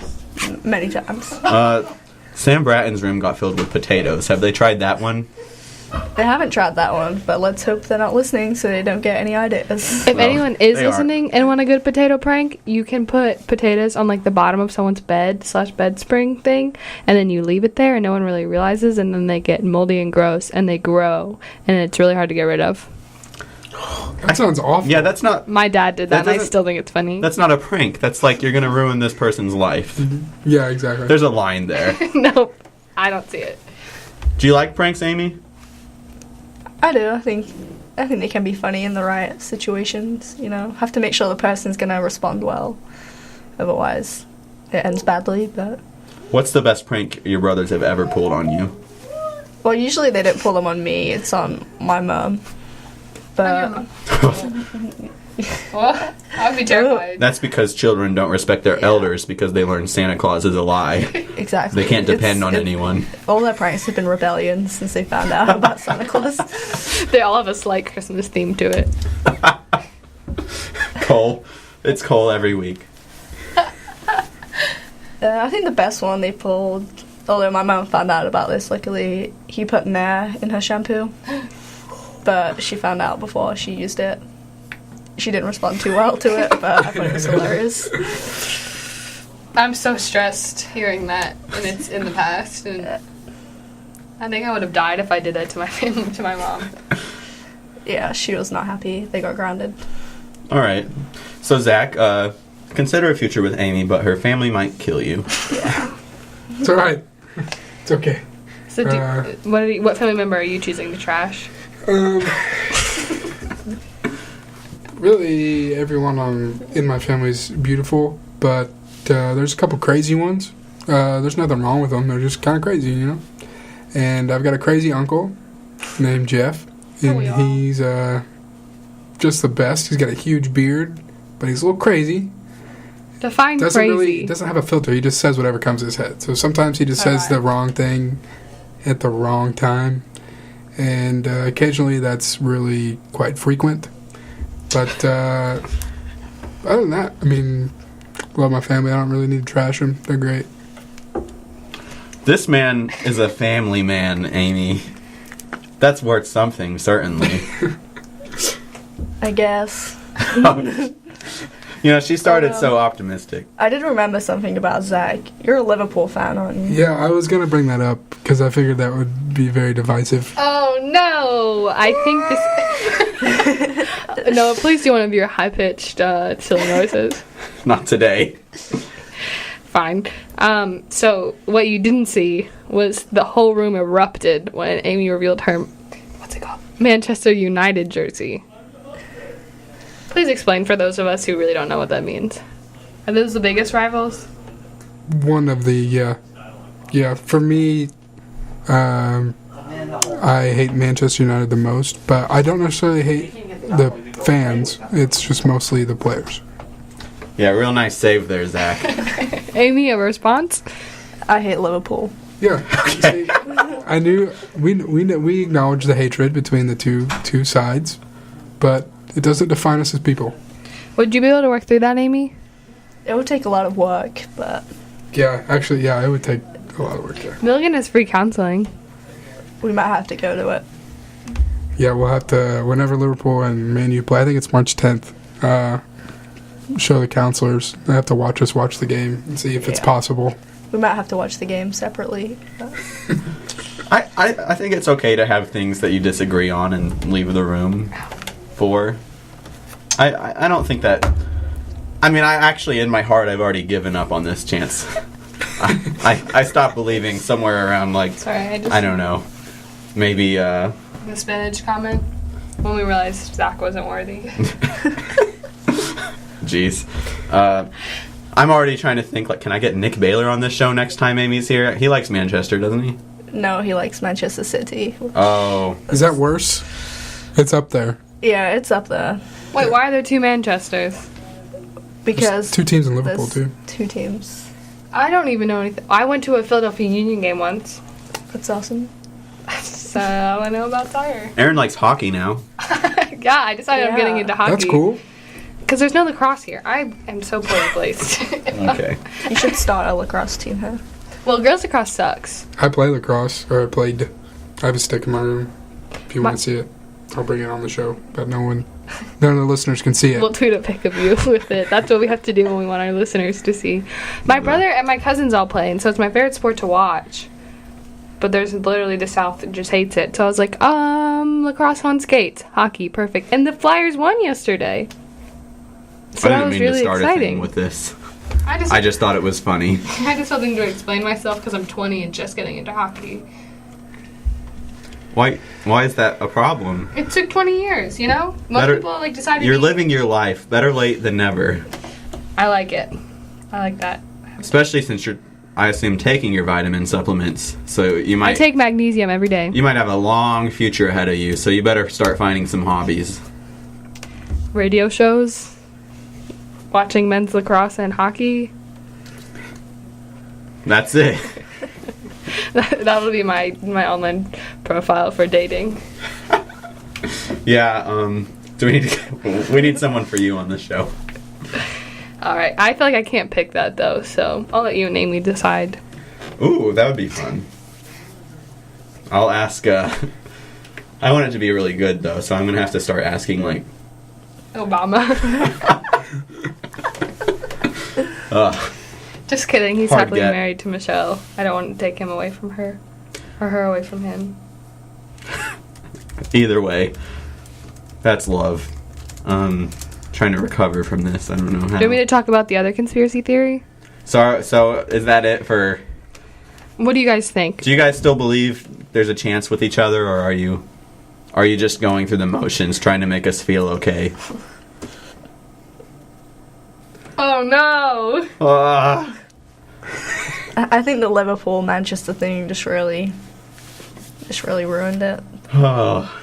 Many times. Sam Bratton's room got filled with potatoes. Have they tried that one? They haven't tried that one, but let's hope they're not listening so they don't get any ideas. If Well, anyone is they are. listening and want a good potato prank, you can put potatoes on like the bottom of someone's bed spring thing, and then you leave it there and no one really realizes, and then they get moldy and gross and they grow, and it's really hard to get rid of. That sounds awful. Yeah, that's not My dad did that, That and I doesn't- still think it's funny. that's not a prank. That's like you're gonna ruin this person's life. Yeah, exactly. There's a line there. Nope, I don't see it. Do you like pranks, Amy? I do. I think they can be funny in the right situations, you know. Have to make sure the person's gonna respond well. Otherwise, it ends badly, but... What's the best prank your brothers have ever pulled on you? Well, usually they don't pull them on me. It's on my mum. But... Well, I would be terrified. That's because children don't respect their Yeah. elders because they learn Santa Claus is a lie. Exactly. They can't depend on It's- anyone. All their pranks have been rebellion since they found out about Santa Claus. They all have a slight Christmas theme to it. Cole. It's Cole every week. I think the best one they pulled, although my mum found out about this, luckily, he put Nair in her shampoo. But she found out before she used it. She didn't respond too well to it, but I thought it was hilarious. I'm so stressed hearing that, and it's in the past, and I think I would have died if I did that to my family, to my mom. Yeah, she was not happy. They got grounded. All right. So Zach, consider a future with Amy, but her family might kill you. It's alright. It's okay. So, what family member are you choosing to trash? Really, everyone in my family is beautiful, but there's a couple crazy ones. There's nothing wrong with them. They're just kind of crazy, you know? And I've got a crazy uncle named Jeff, and we all? he's just the best. He's got a huge beard, but he's a little crazy. Define Doesn't crazy. doesn't have a filter. He just says whatever comes to his head. So sometimes he just says the wrong thing at the wrong time, and occasionally that's really quite frequent. But other than that, I mean, love my family. I don't really need to trash them. They're great. This man is a family man, Amy. That's worth something, certainly. I guess. You know, she started so optimistic. I did remember something about Zach. You're a Liverpool fan, aren't you? Yeah, I was gonna bring that up because I figured that would be very divisive. Oh no! I think this. No, please do one of your high-pitched, silly noises. Not today. Fine. So what you didn't see was the whole room erupted when Amy revealed her, what's it called? Manchester United jersey. Please explain for those of us who really don't know what that means. Are those the biggest rivals? One of the yeah. For me, I hate Manchester United the most, but I don't necessarily hate the fans. It's just mostly the players. Yeah, real nice save there, Zach. Amy, a response? I hate Liverpool. Yeah. See, I knew we acknowledge the hatred between the two sides, but it doesn't define us as people. Would you be able to work through that, Amy? It would take a lot of work, but Yeah, actually, yeah, it would take a lot of work there. Milligan has free counseling. we might have to go to it. Yeah, we'll have to, whenever Liverpool and Man U play, I think it's March 10th, show the counselors. They have to watch us watch the game and see if it's possible. We might have to watch the game separately. I think it's okay to have things that you disagree on and leave the room for. I don't think that... I mean, I actually, in my heart, I've already given up on this chance. I stopped believing somewhere around, like, Sorry, I don't know, maybe, The spinach comment? When we realized Zach wasn't worthy. Jeez. I'm already trying to think, like, can I get Nick Baylor on this show next time Amy's here? He likes Manchester, doesn't he? No, he likes Manchester City. Oh. Is that worse? It's up there. Yeah, it's up there. Wait, why are there two Manchesters? Because There's two teams in Liverpool, there's too. two teams. I don't even know anything. I went to a Philadelphia Union game once. That's awesome. So all I know about soccer. Aaron likes hockey now. Yeah, I decided I'm getting Yeah. into hockey. That's cool. Because there's no lacrosse here. I am so poorly placed. Okay. You should start a lacrosse team here. Well, girls lacrosse sucks. I play lacrosse, or I played. I have a stick in my room. If you want to see it, I'll bring it on the show. But none of the listeners can see it. We'll tweet a pic of you with it. That's what we have to do when we want our listeners to see. My brother and my cousins all play, and so it's my favorite sport to watch. But there's literally the South that just hates it. So I was like, lacrosse on skates, hockey, perfect. And the Flyers won yesterday. So I that didn't was mean really to start a exciting. thing with this. I I just thought it was funny. I just something to explain myself because I'm 20 and just getting into hockey. Why is that a problem? It took 20 years, you know? Most people like decided You're living your life. Better late than never. I like it. I like that. Especially since you're, I assume, taking your vitamin supplements. So you I might take magnesium every day. you might have a long future ahead of you. So you better start finding some hobbies. Radio shows, watching men's lacrosse and hockey. That's it. That'll be my online profile for dating. Yeah. Do we need someone for you on this show? All right. I feel like I can't pick that though, so I'll let you and Amy decide. Ooh, that would be fun. I'll ask. I want it to be really good though, so I'm gonna have to start asking like. Obama. Just kidding. He's Hard happily get. married to Michelle. I don't want to take him away from her, or her away from him. Either way, that's love. Trying to recover from this. I don't know how. Do you want me to talk about the other conspiracy theory? So is that it for? What do you guys think? Do you guys still believe there's a chance with each other, or are you just going through the motions, trying to make us feel okay? Oh no! I think the Liverpool Manchester thing just really ruined it. Oh.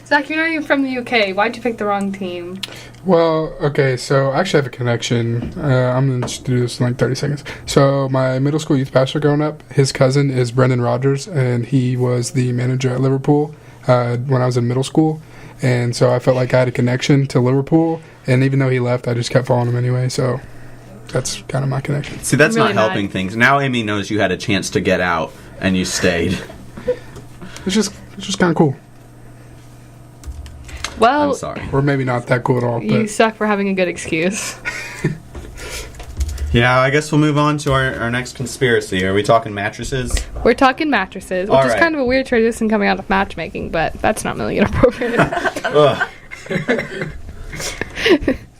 Zach, you're not even from the UK. Why'd you pick the wrong team? Well, okay, so I actually have a connection. I'm going to just do this in like 30 seconds. So my middle school youth pastor growing up, his cousin is Brendan Rodgers, and he was the manager at Liverpool when I was in middle school. And so I felt like I had a connection to Liverpool, and even though he left, I just kept following him anyway, so that's kind of my connection. See, that's Really not helping things. Now Amy knows you had a chance to get out, and you stayed. It's just kind of cool. Well, I'm sorry. Or maybe not that cool at all, you but suck for having a good excuse. Yeah, I guess we'll move on to our next conspiracy. Are we talking mattresses? We're talking mattresses, which All is right. kind of a weird tradition coming out of matchmaking, but that's not really inappropriate. Ugh.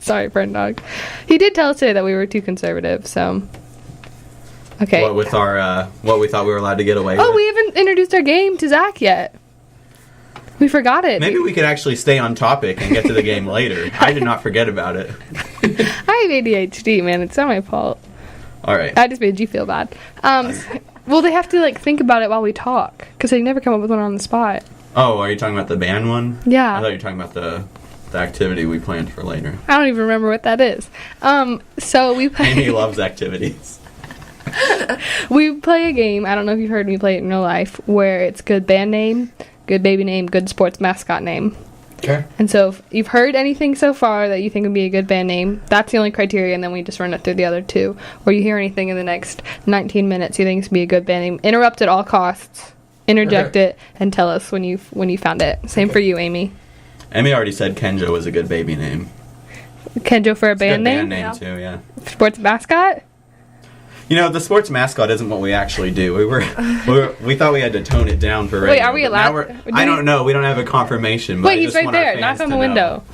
Sorry, friend dog. He did tell us today that we were too conservative, so... Okay. What with our what we thought we were allowed to get away Oh, with? we haven't introduced our game to Zach yet. We forgot it. Maybe we could actually stay on topic and get to the game later. I did not forget about it. I have ADHD, man. It's not my fault. All right. I just made you feel bad. Well, they have to, like, think about it while we talk, because they never come up with one on the spot. Oh, are you talking about the band one? Yeah. I thought you were talking about the activity we planned for later. I don't even remember what that is. So we play... Amy loves activities. We play a game, I don't know if you've heard me play it in real life, where it's good band name, good baby name, good sports mascot name. okay. And so if you've heard anything so far that you think would be a good band name, that's the only criteria, and then we just run it through the other two. Or you hear anything in the next 19 minutes you think is be a good band name, interrupt at all costs, interject it, and tell us when you found it. Same for you, Amy. Amy already said Kenjo was a good baby name. Kenjo for a It's a band good name? band name Yeah. too, yeah. Sports mascot? You know, the sports mascot isn't what we actually do. We thought we had to tone it down for radio. Wait, are we but now allowed- I don't know. We don't have a confirmation. But Wait, I he's just right want our there. fans Knock on to the know. window.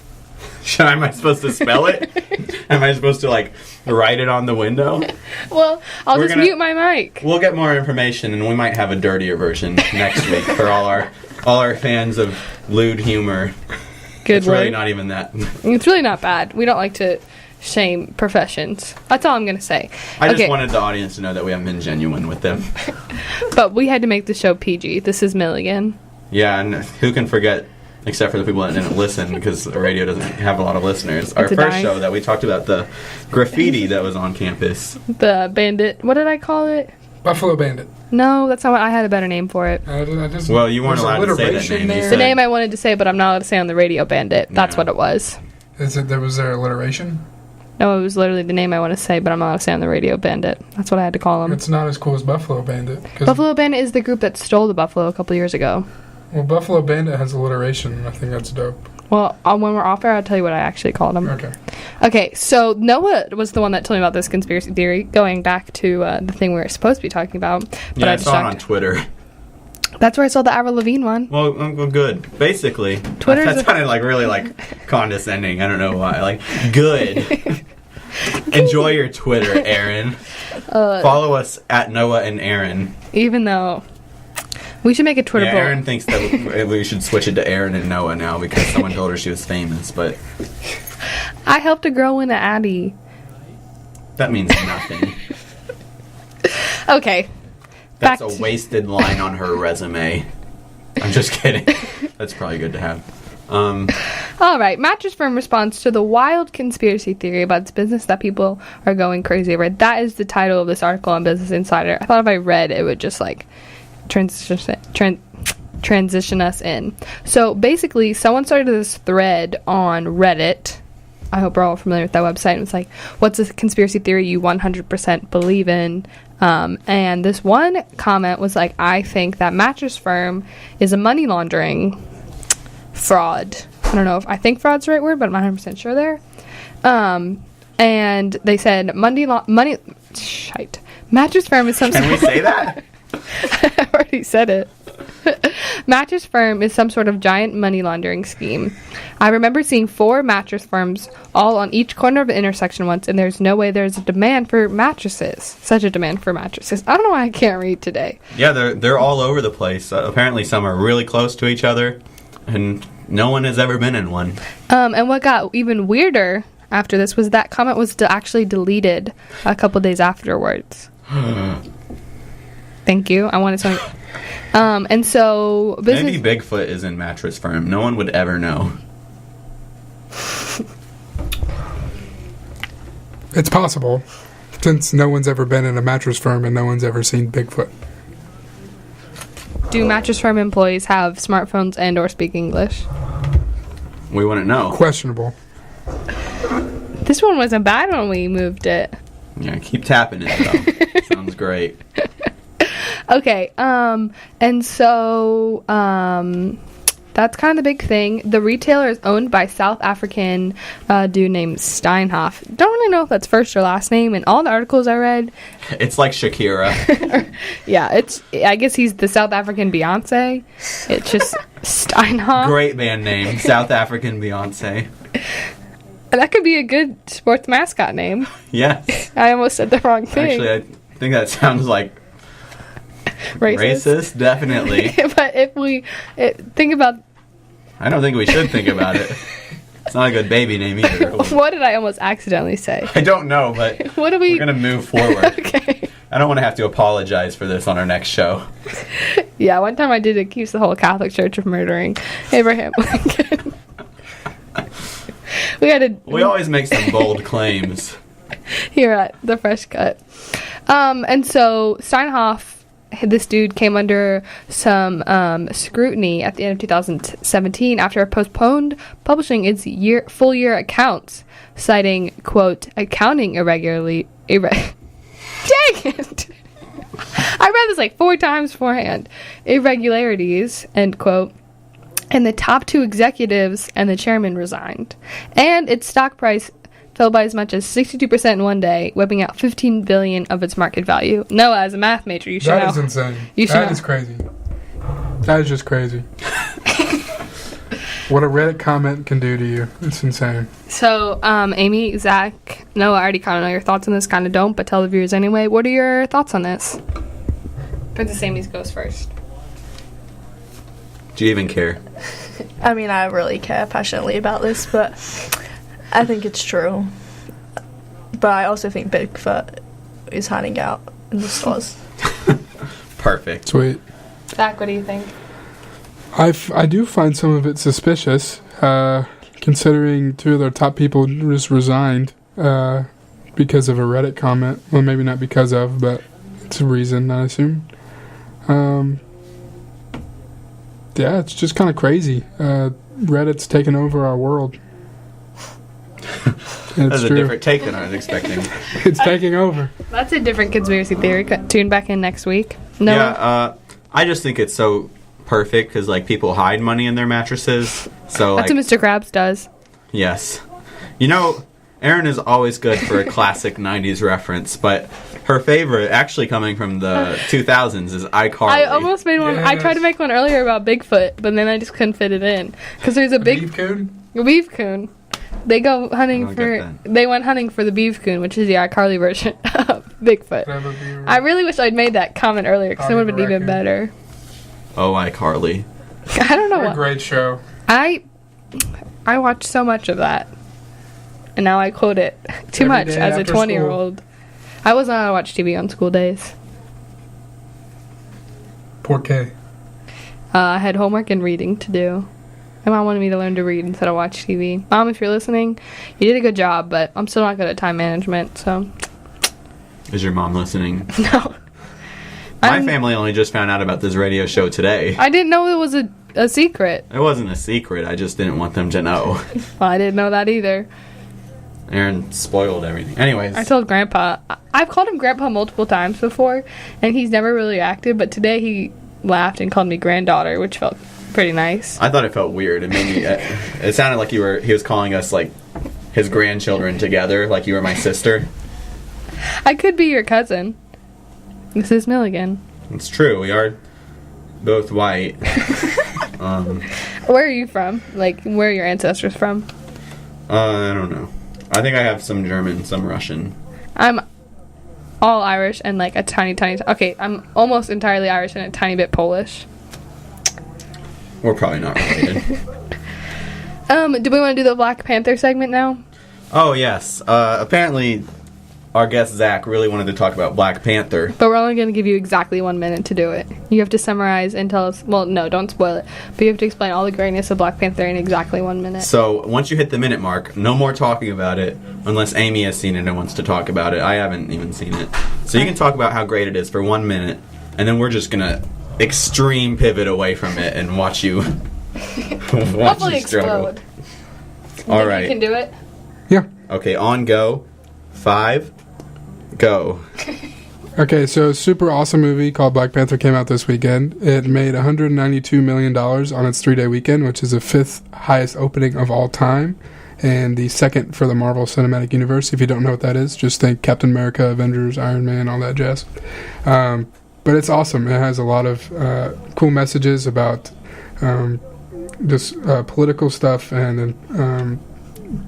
Am I supposed to spell it? Am I supposed to, like, write it on the window? Well, I'll We're just gonna- mute my mic. We'll get more information, and we might have a dirtier version next week for all our fans of lewd humor. Good It's really word. not even that. It's really not bad. We don't like to shame professions. That's all I'm going to say. I just Okay. wanted the audience to know that we haven't been genuine with them. But we had to make the show PG. This is Milligan. Yeah, and who can forget, except for the people that didn't listen, because the radio doesn't have a lot of listeners. Our It's a first dying- show that we talked about the graffiti that was on campus. The bandit. What did I call it? Buffalo Bandit. No, that's not what I had a better name for it. Well, you weren't There's allowed to say that alliteration name. You there. The said- name I wanted to say, but I'm not allowed to say on the radio, Bandit. That's Yeah. what it was. Was there alliteration? No, it was literally the name I want to say, but I'm not allowed to say on the radio, Bandit. That's what I had to call them. It's not as cool as Buffalo Bandit. 'Cause- Buffalo Bandit is the group that stole the buffalo a couple years ago. Well, Buffalo Bandit has alliteration, and I think that's dope. Well, when we're off air, I'll tell you what I actually called them. Okay. Okay, so Noah was the one that told me about this conspiracy theory, going back to the thing we were supposed to be talking about. But Yeah, I I saw it on distracted. Twitter. That's where I saw the Avril Lavigne one. Well, good. Basically, Twitter's that a- sounded like really like condescending. I don't know why. Like, good. Enjoy your Twitter, Erin. Follow us at Noah and Erin. Even though we should make a Twitter Yeah, poll. Erin thinks that we should switch it to Erin and Noah now because someone told her she was famous, but I helped a girl win an Addy. that means nothing. Okay. That's Back a to- wasted line on her resume. I'm just kidding. That's probably good to have. All right. Mattress Firm responds to the wild conspiracy theory about its business that people are going crazy over. That is the title of this article on Business Insider. I thought if I read it would just like transition us in. So basically, someone started this thread on Reddit. I hope we're all familiar with that website. It was like, what's a conspiracy theory you 100% believe in? And this one comment was like, I think that Mattress Firm is a money laundering fraud. I don't know if I think fraud's the right word, but I'm not 100% sure there. And they said Mattress Firm is some Can we say that? I already said it. Mattress Firm is some sort of giant money laundering scheme. I remember seeing 4 mattress firms all on each corner of the intersection once, and there's no way there's a demand for mattresses. Such a demand for mattresses. I don't know why I can't read today. Yeah, they're all over the place. Apparently, some are really close to each other, and no one has ever been in one. And what got even weirder after this was that comment was actually deleted a couple days afterwards. Thank you. I wanted something. And so Maybe Bigfoot is in Mattress Firm. No one would ever know. It's possible, since no one's ever been in a Mattress Firm and no one's ever seen Bigfoot. Do Mattress Firm employees have smartphones and or speak English? We wouldn't know. Questionable. This one wasn't bad when we moved it. Yeah, keep tapping it, though. Sounds great. Okay, and so, that's kind of the big thing. The retailer is owned by South African dude named Steinhoff. Don't really know if that's first or last name. In all the articles I read, It's like Shakira. yeah, I guess he's the South African Beyonce. It's just Steinhoff. Great band name. South African Beyonce. That could be a good sports mascot name. Yes. I almost said the wrong thing. Actually, I think that sounds like racist. Definitely. But if we think about... I don't think we should think about it. It's not a good baby name either. What did I almost accidentally say? I don't know, but What are we... we're going to move forward. Okay. I don't want to have to apologize for this on our next show. Yeah, one time I did accuse the whole Catholic Church of murdering Abraham Lincoln. We always make some bold claims. Here at the Fresh Cut. And so Steinhoff, this dude, came under some scrutiny at the end of 2017 after it postponed publishing its full year accounts, citing, quote, accounting irregularly... Dang it! I read this like 4 times beforehand. Irregularities, end quote. And the top 2 executives and the chairman resigned. And its stock price fell by as much as 62% in one day, wiping out $15 billion of its market value. Noah, as a math major, you should know. That is insane. That is crazy. That is just crazy. What a Reddit comment can do to you. It's insane. So, Amy, Zach, Noah, I already kind of know your thoughts on this, kind of don't, but tell the viewers anyway. What are your thoughts on this? Princess Amy's goes first. Do you even care? I mean, I really care passionately about this, but I think it's true. But I also think Bigfoot is hiding out in the stores. Perfect. Sweet. Zach, what do you think? I do find some of it suspicious, considering 2 of their top people just resigned because of a Reddit comment. Well, maybe not because of, but it's a reason, I assume. Yeah, it's just kind of crazy. Reddit's taken over our world. That's a different take than I was expecting. It's taking over. That's a different conspiracy theory. Tune back in next week. Noah? Yeah, I just think it's so perfect because, like, people hide money in their mattresses. So That's what Mr. Krabs does. Yes. You know, Erin is always good for a classic 90s reference, but her favorite, actually coming from the 2000s, is iCarly. I almost made one. Yes. I tried to make one earlier about Bigfoot, but then I just couldn't fit it in. Because there's a Beef coon? beef coon. They go hunting I don't for... get that. They went hunting for the beef coon, which is the iCarly version of Bigfoot. I really wish I'd made that comment earlier, because it would have been even better. Oh, iCarly. I don't know What a what... great show. I watched so much of that. And now I quote it too Every much day as a after 20-year-old. I wasn't allowed to watch TV on school days. Poor Kay. I had homework and reading to do. My mom wanted me to learn to read instead of watch TV. Mom, if you're listening, you did a good job, but I'm still not good at time management, so... Is your mom listening? No. My family only just found out about this radio show today. I didn't know it was a secret. It wasn't a secret. I just didn't want them to know. Well, I didn't know that either. Aaron spoiled everything. Anyways. I told Grandpa. I've called him Grandpa multiple times before, and he's never really acted, but today he laughed and called me granddaughter, which felt pretty nice. I thought it felt weird. It made me... it sounded like he was calling us, like, his grandchildren together, like you were my sister. I could be your cousin. This is Milligan. It's true. We are both white. Where are you from? Like, where are your ancestors from? I don't know. I think I have some German, some Russian. I'm all Irish and like a tiny... Okay, I'm almost entirely Irish and a tiny bit Polish. We're probably not related. Do we want to do the Black Panther segment now? Oh, yes. Apparently, our guest Zach really wanted to talk about Black Panther. But we're only going to give you exactly 1 minute to do it. You have to summarize and tell us. Well, no, don't spoil it. But you have to explain all the greatness of Black Panther in exactly 1 minute. So once you hit the minute mark, no more talking about it unless Amy has seen it and wants to talk about it. I haven't even seen it. So you can talk about how great it is for 1 minute, and then we're just going to extreme pivot away from it and watch you, Hopefully explode. All right. You can do it? Yeah. Okay, on go. 5, go. Okay, so a super awesome movie called Black Panther came out this weekend. It made $192 million on its 3-day weekend, which is the 5th highest opening of all time, and the 2nd for the Marvel Cinematic Universe. If you don't know what that is, just think Captain America, Avengers, Iron Man, all that jazz. But it's awesome. It has a lot of cool messages about just political stuff and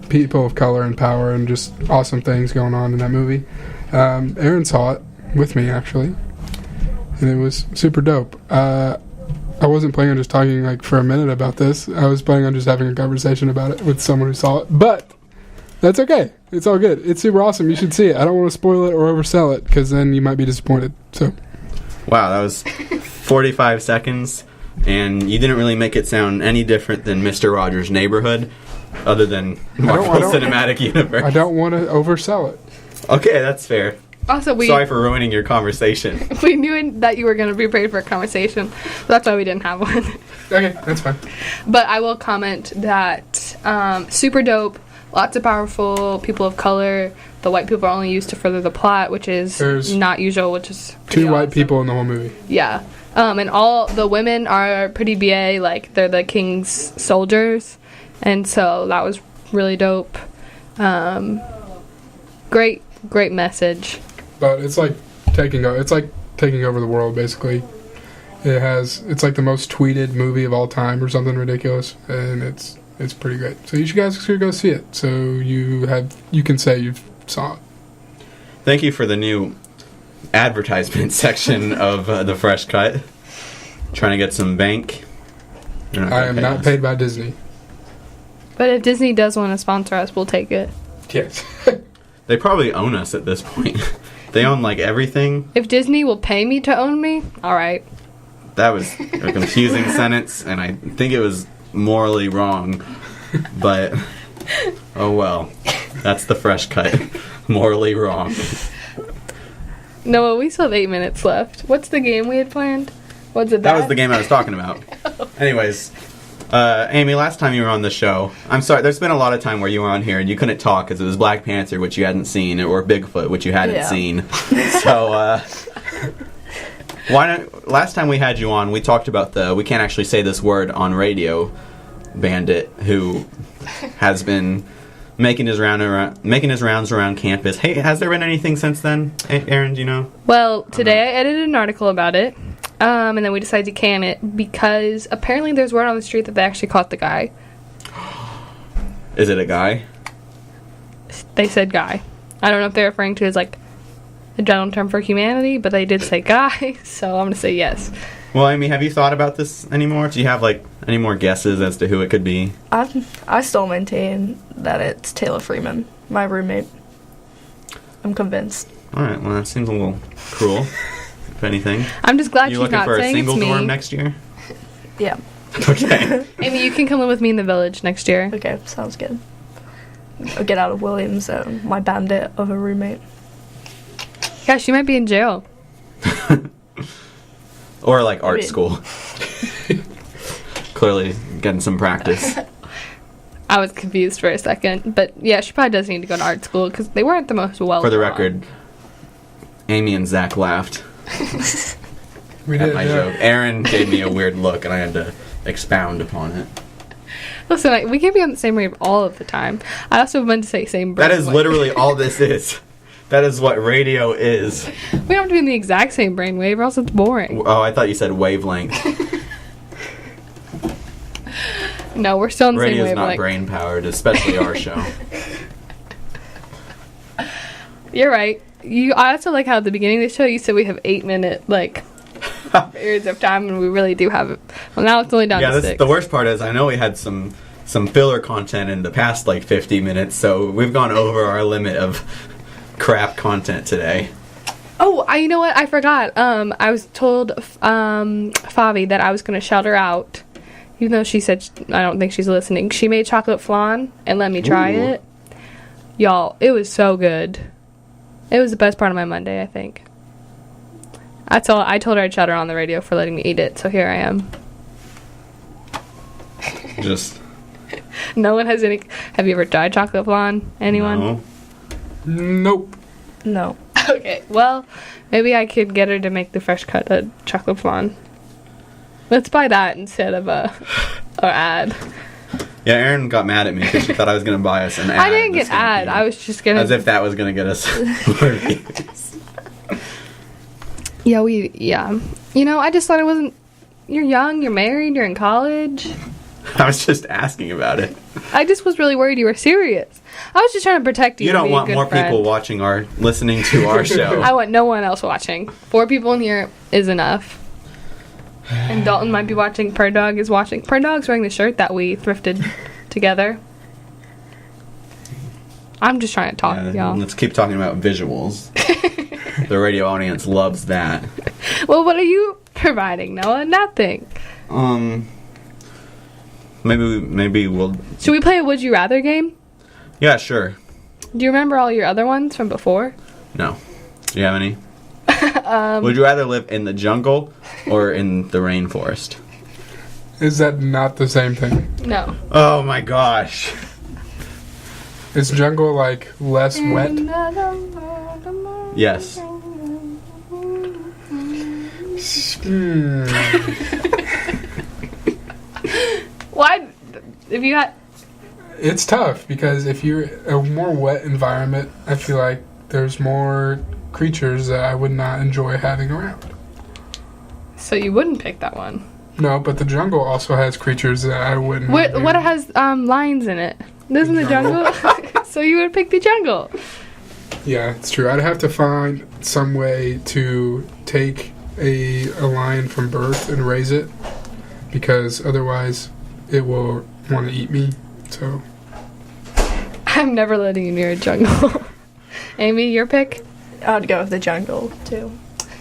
people of color and power and just awesome things going on in that movie. Erin saw it with me, actually, and it was super dope. I wasn't planning on just talking like for a minute about this. I was planning on just having a conversation about it with someone who saw it, but that's okay. It's all good. It's super awesome. You should see it. I don't want to spoil it or oversell it because then you might be disappointed. So, wow, that was 45 seconds, and you didn't really make it sound any different than Mr. Rogers' Neighborhood, other than Marvel Cinematic Universe. I don't want to oversell it. Okay, that's fair. Also, sorry for ruining your conversation. We knew that you were going to be prepared for a conversation. So that's why we didn't have one. Okay, that's fine. But I will comment that super dope, lots of powerful people of color. The white people are only used to further the plot, which is not usual, which is two white people in the whole movie. Yeah. And all the women are pretty BA, like they're the king's soldiers. And so that was really dope. Great message. But it's like taking over the world, basically. It's like the most tweeted movie of all time or something ridiculous, and it's pretty great. So you guys should go see it. So you can say you've saw it. Thank you for the new advertisement section of the Fresh Cut. Trying to get some bank. I am not paid by Disney. But if Disney does want to sponsor us, we'll take it. Yes. They probably own us at this point. They own, like, everything. If Disney will pay me to own me, all right. That was a confusing sentence, and I think it was morally wrong. But, oh well. That's the Fresh Cut. Morally wrong. Noah, we still have 8 minutes left. What's the game we had planned? What's it? That was the game I was talking about. Anyways, Amy, last time you were on the show, I'm sorry, there's been a lot of time where you were on here and you couldn't talk because it was Black Panther, which you hadn't seen, or Bigfoot, which you hadn't seen. So, last time we had you on, we talked about we can't actually say this word on radio, bandit, who has been making his rounds around campus. Hey, has there been anything since then, Erin, do you know? Well, today I edited an article about it. And then we decided to can it because apparently there's word on the street that they actually caught the guy. Is it a guy? They said guy. I don't know if they're referring to it as like a general term for humanity, but they did say guy, so I'm going to say yes. Well, Amy, have you thought about this anymore? Do you have like any more guesses as to who it could be? I still maintain that it's Taylor Freeman, my roommate. I'm convinced. All right, well, that seems a little cruel. If anything. I'm just glad she's not saying it's me. You looking for a single dorm next year? Yeah. Okay. Amy, you can come live with me in the village next year. Okay, sounds good. I'll get out of Williams, my bandit of a roommate. Yeah, she might be in jail. Or like art school. Clearly getting some practice. I was confused for a second, but yeah, she probably does need to go to art school because they weren't the most well. For the record, Amy and Zach laughed. We did, my joke. Erin gave me a weird look, and I had to expound upon it. Listen, we can't be on the same wave all of the time. I also meant to say same brainwave. That is literally all this is. That is what radio is. We don't have to be in the exact same brainwave, or else it's boring. Oh, I thought you said wavelength. No, we're still on the same wavelength. Radio's not brain powered, especially our show. You're right. I also like how at the beginning of the show you said we have 8 minute periods of time, and we really do have it. Well, now it's only down to 6. The worst part is I know we had some filler content in the past 50 minutes, so we've gone over our limit of crap content today. Oh, you know what? I forgot. I was told Favi that I was going to shout her out. Even though she said I don't think she's listening. She made chocolate flan and let me try it. Y'all, it was so good. It was the best part of my Monday, I think. I told her I'd shout her on the radio for letting me eat it, so here I am. Just... No one has any... Have you ever tried chocolate flan? Anyone? No. Nope. No. Okay, well, maybe I could get her to make the fresh cut chocolate flan. Let's buy that instead of our ad. Yeah, Erin got mad at me because she thought I was going to buy us an ad. I didn't get ad. I was just going to... As if that was going to get us more views. Yeah. You know, I just thought it wasn't... You're young, you're married, you're in college. I was just asking about it. I just was really worried you were serious. I was just trying to protect you. You don't want more people listening to our show. I want no one else watching. 4 people in here is enough. And Dalton might be watching. Per Dog is watching. Per Dog's wearing the shirt that we thrifted together. I'm just trying to talk, y'all. Let's keep talking about visuals. The radio audience loves that. Well, what are you providing, Noah? Nothing. Maybe we'll... Should we play a Would You Rather game? Yeah, sure. Do you remember all your other ones from before? No. Do you have any? Would you rather live in the jungle or in the rainforest? Is that not the same thing? No. Oh my gosh. Is jungle like less wet? Yes. Why? If you got... It's tough because if you're a more wet environment, I feel like there's more creatures that I would not enjoy having around. So you wouldn't pick that one? No, but the jungle also has creatures that I wouldn't. What has lions in it? Isn't the jungle? So you would pick the jungle. Yeah, it's true. I'd have to find some way to take a lion from birth and raise it, because otherwise it will want to eat me. So I'm never letting you near a jungle. Amy, your pick? I'd go with the jungle too.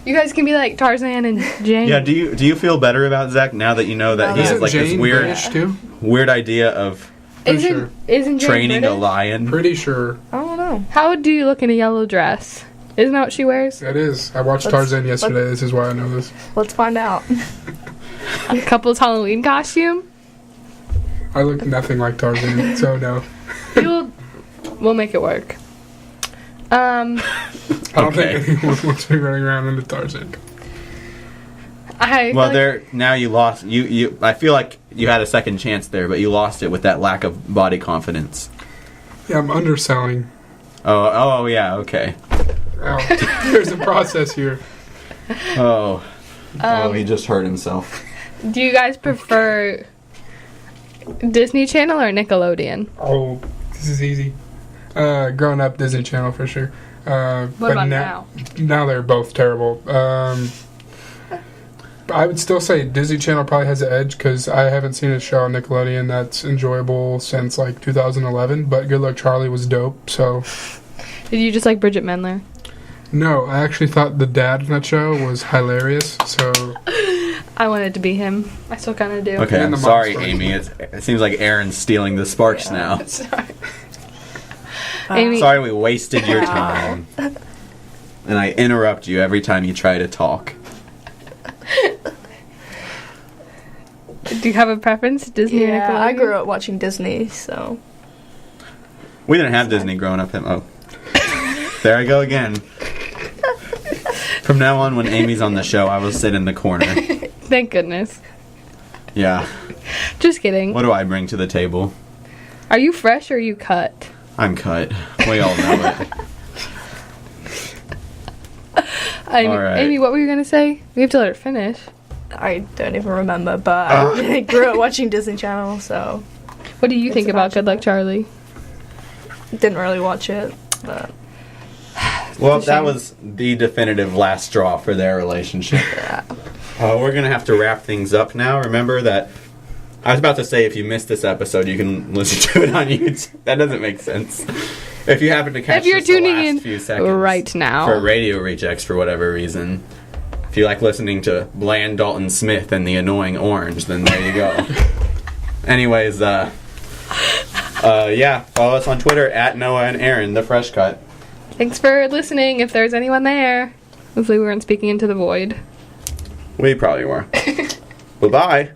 You guys can be like Tarzan and Jane. Yeah, do you feel better about Zach now that you know that he has like Jane this weird idea of Isn't Jane training British? a lion? Pretty sure. I don't know. How do you look in a yellow dress? Isn't that what she wears? That is. I watched Tarzan yesterday. This is why I know this. Let's find out. A couple's Halloween costume? I look nothing like Tarzan, so no. We'll make it work. I don't think anyone wants me running around in the Tarzan. Now you lost. You. I feel like you had a second chance there, but you lost it with that lack of body confidence. Yeah, I'm underselling. Oh, yeah, okay. Oh, there's a process here. He just hurt himself. Do you guys prefer Disney Channel or Nickelodeon? Oh, this is easy. Growing up, Disney Channel for sure. What about now? Now they're both terrible. I would still say Disney Channel probably has an edge because I haven't seen a show on Nickelodeon that's enjoyable since like 2011. But Good Luck Charlie was dope. So, did you just like Bridget Mendler? No, I actually thought the dad in that show was hilarious. So I wanted to be him. I still kind of do. Okay, I'm sorry, Amy. It seems like Erin's stealing the sparks now. Sorry. Amy. Sorry we wasted your time. And I interrupt you every time you try to talk. Do you have a preference, Disney or Nickelodeon? I grew up watching Disney, so... We didn't have Disney growing up. There I go again. From now on, when Amy's on the show, I will sit in the corner. Thank goodness. Yeah. Just kidding. What do I bring to the table? Are you fresh or are you cut? I'm cut. We all know it. All right. Amy, what were you going to say? We have to let her finish. I don't even remember, but I grew up watching Disney Channel, so... What do you think about Good Luck Charlie? Didn't really watch it, but... Well, that was the definitive last straw for their relationship. Yeah. We're going to have to wrap things up now. Remember that... I was about to say if you missed this episode, you can listen to it on YouTube. That doesn't make sense. If you happen to catch If you're just the tuning last in few seconds right now. for Radio Rejects for whatever reason, if you like listening to Bland Dalton Smith and the Annoying Orange, then there you go. Anyways, yeah, follow us on Twitter at Noah and Erin, the Fresh Cut. Thanks for listening, if there's anyone there. Hopefully we weren't speaking into the void. We probably were. Bye-bye.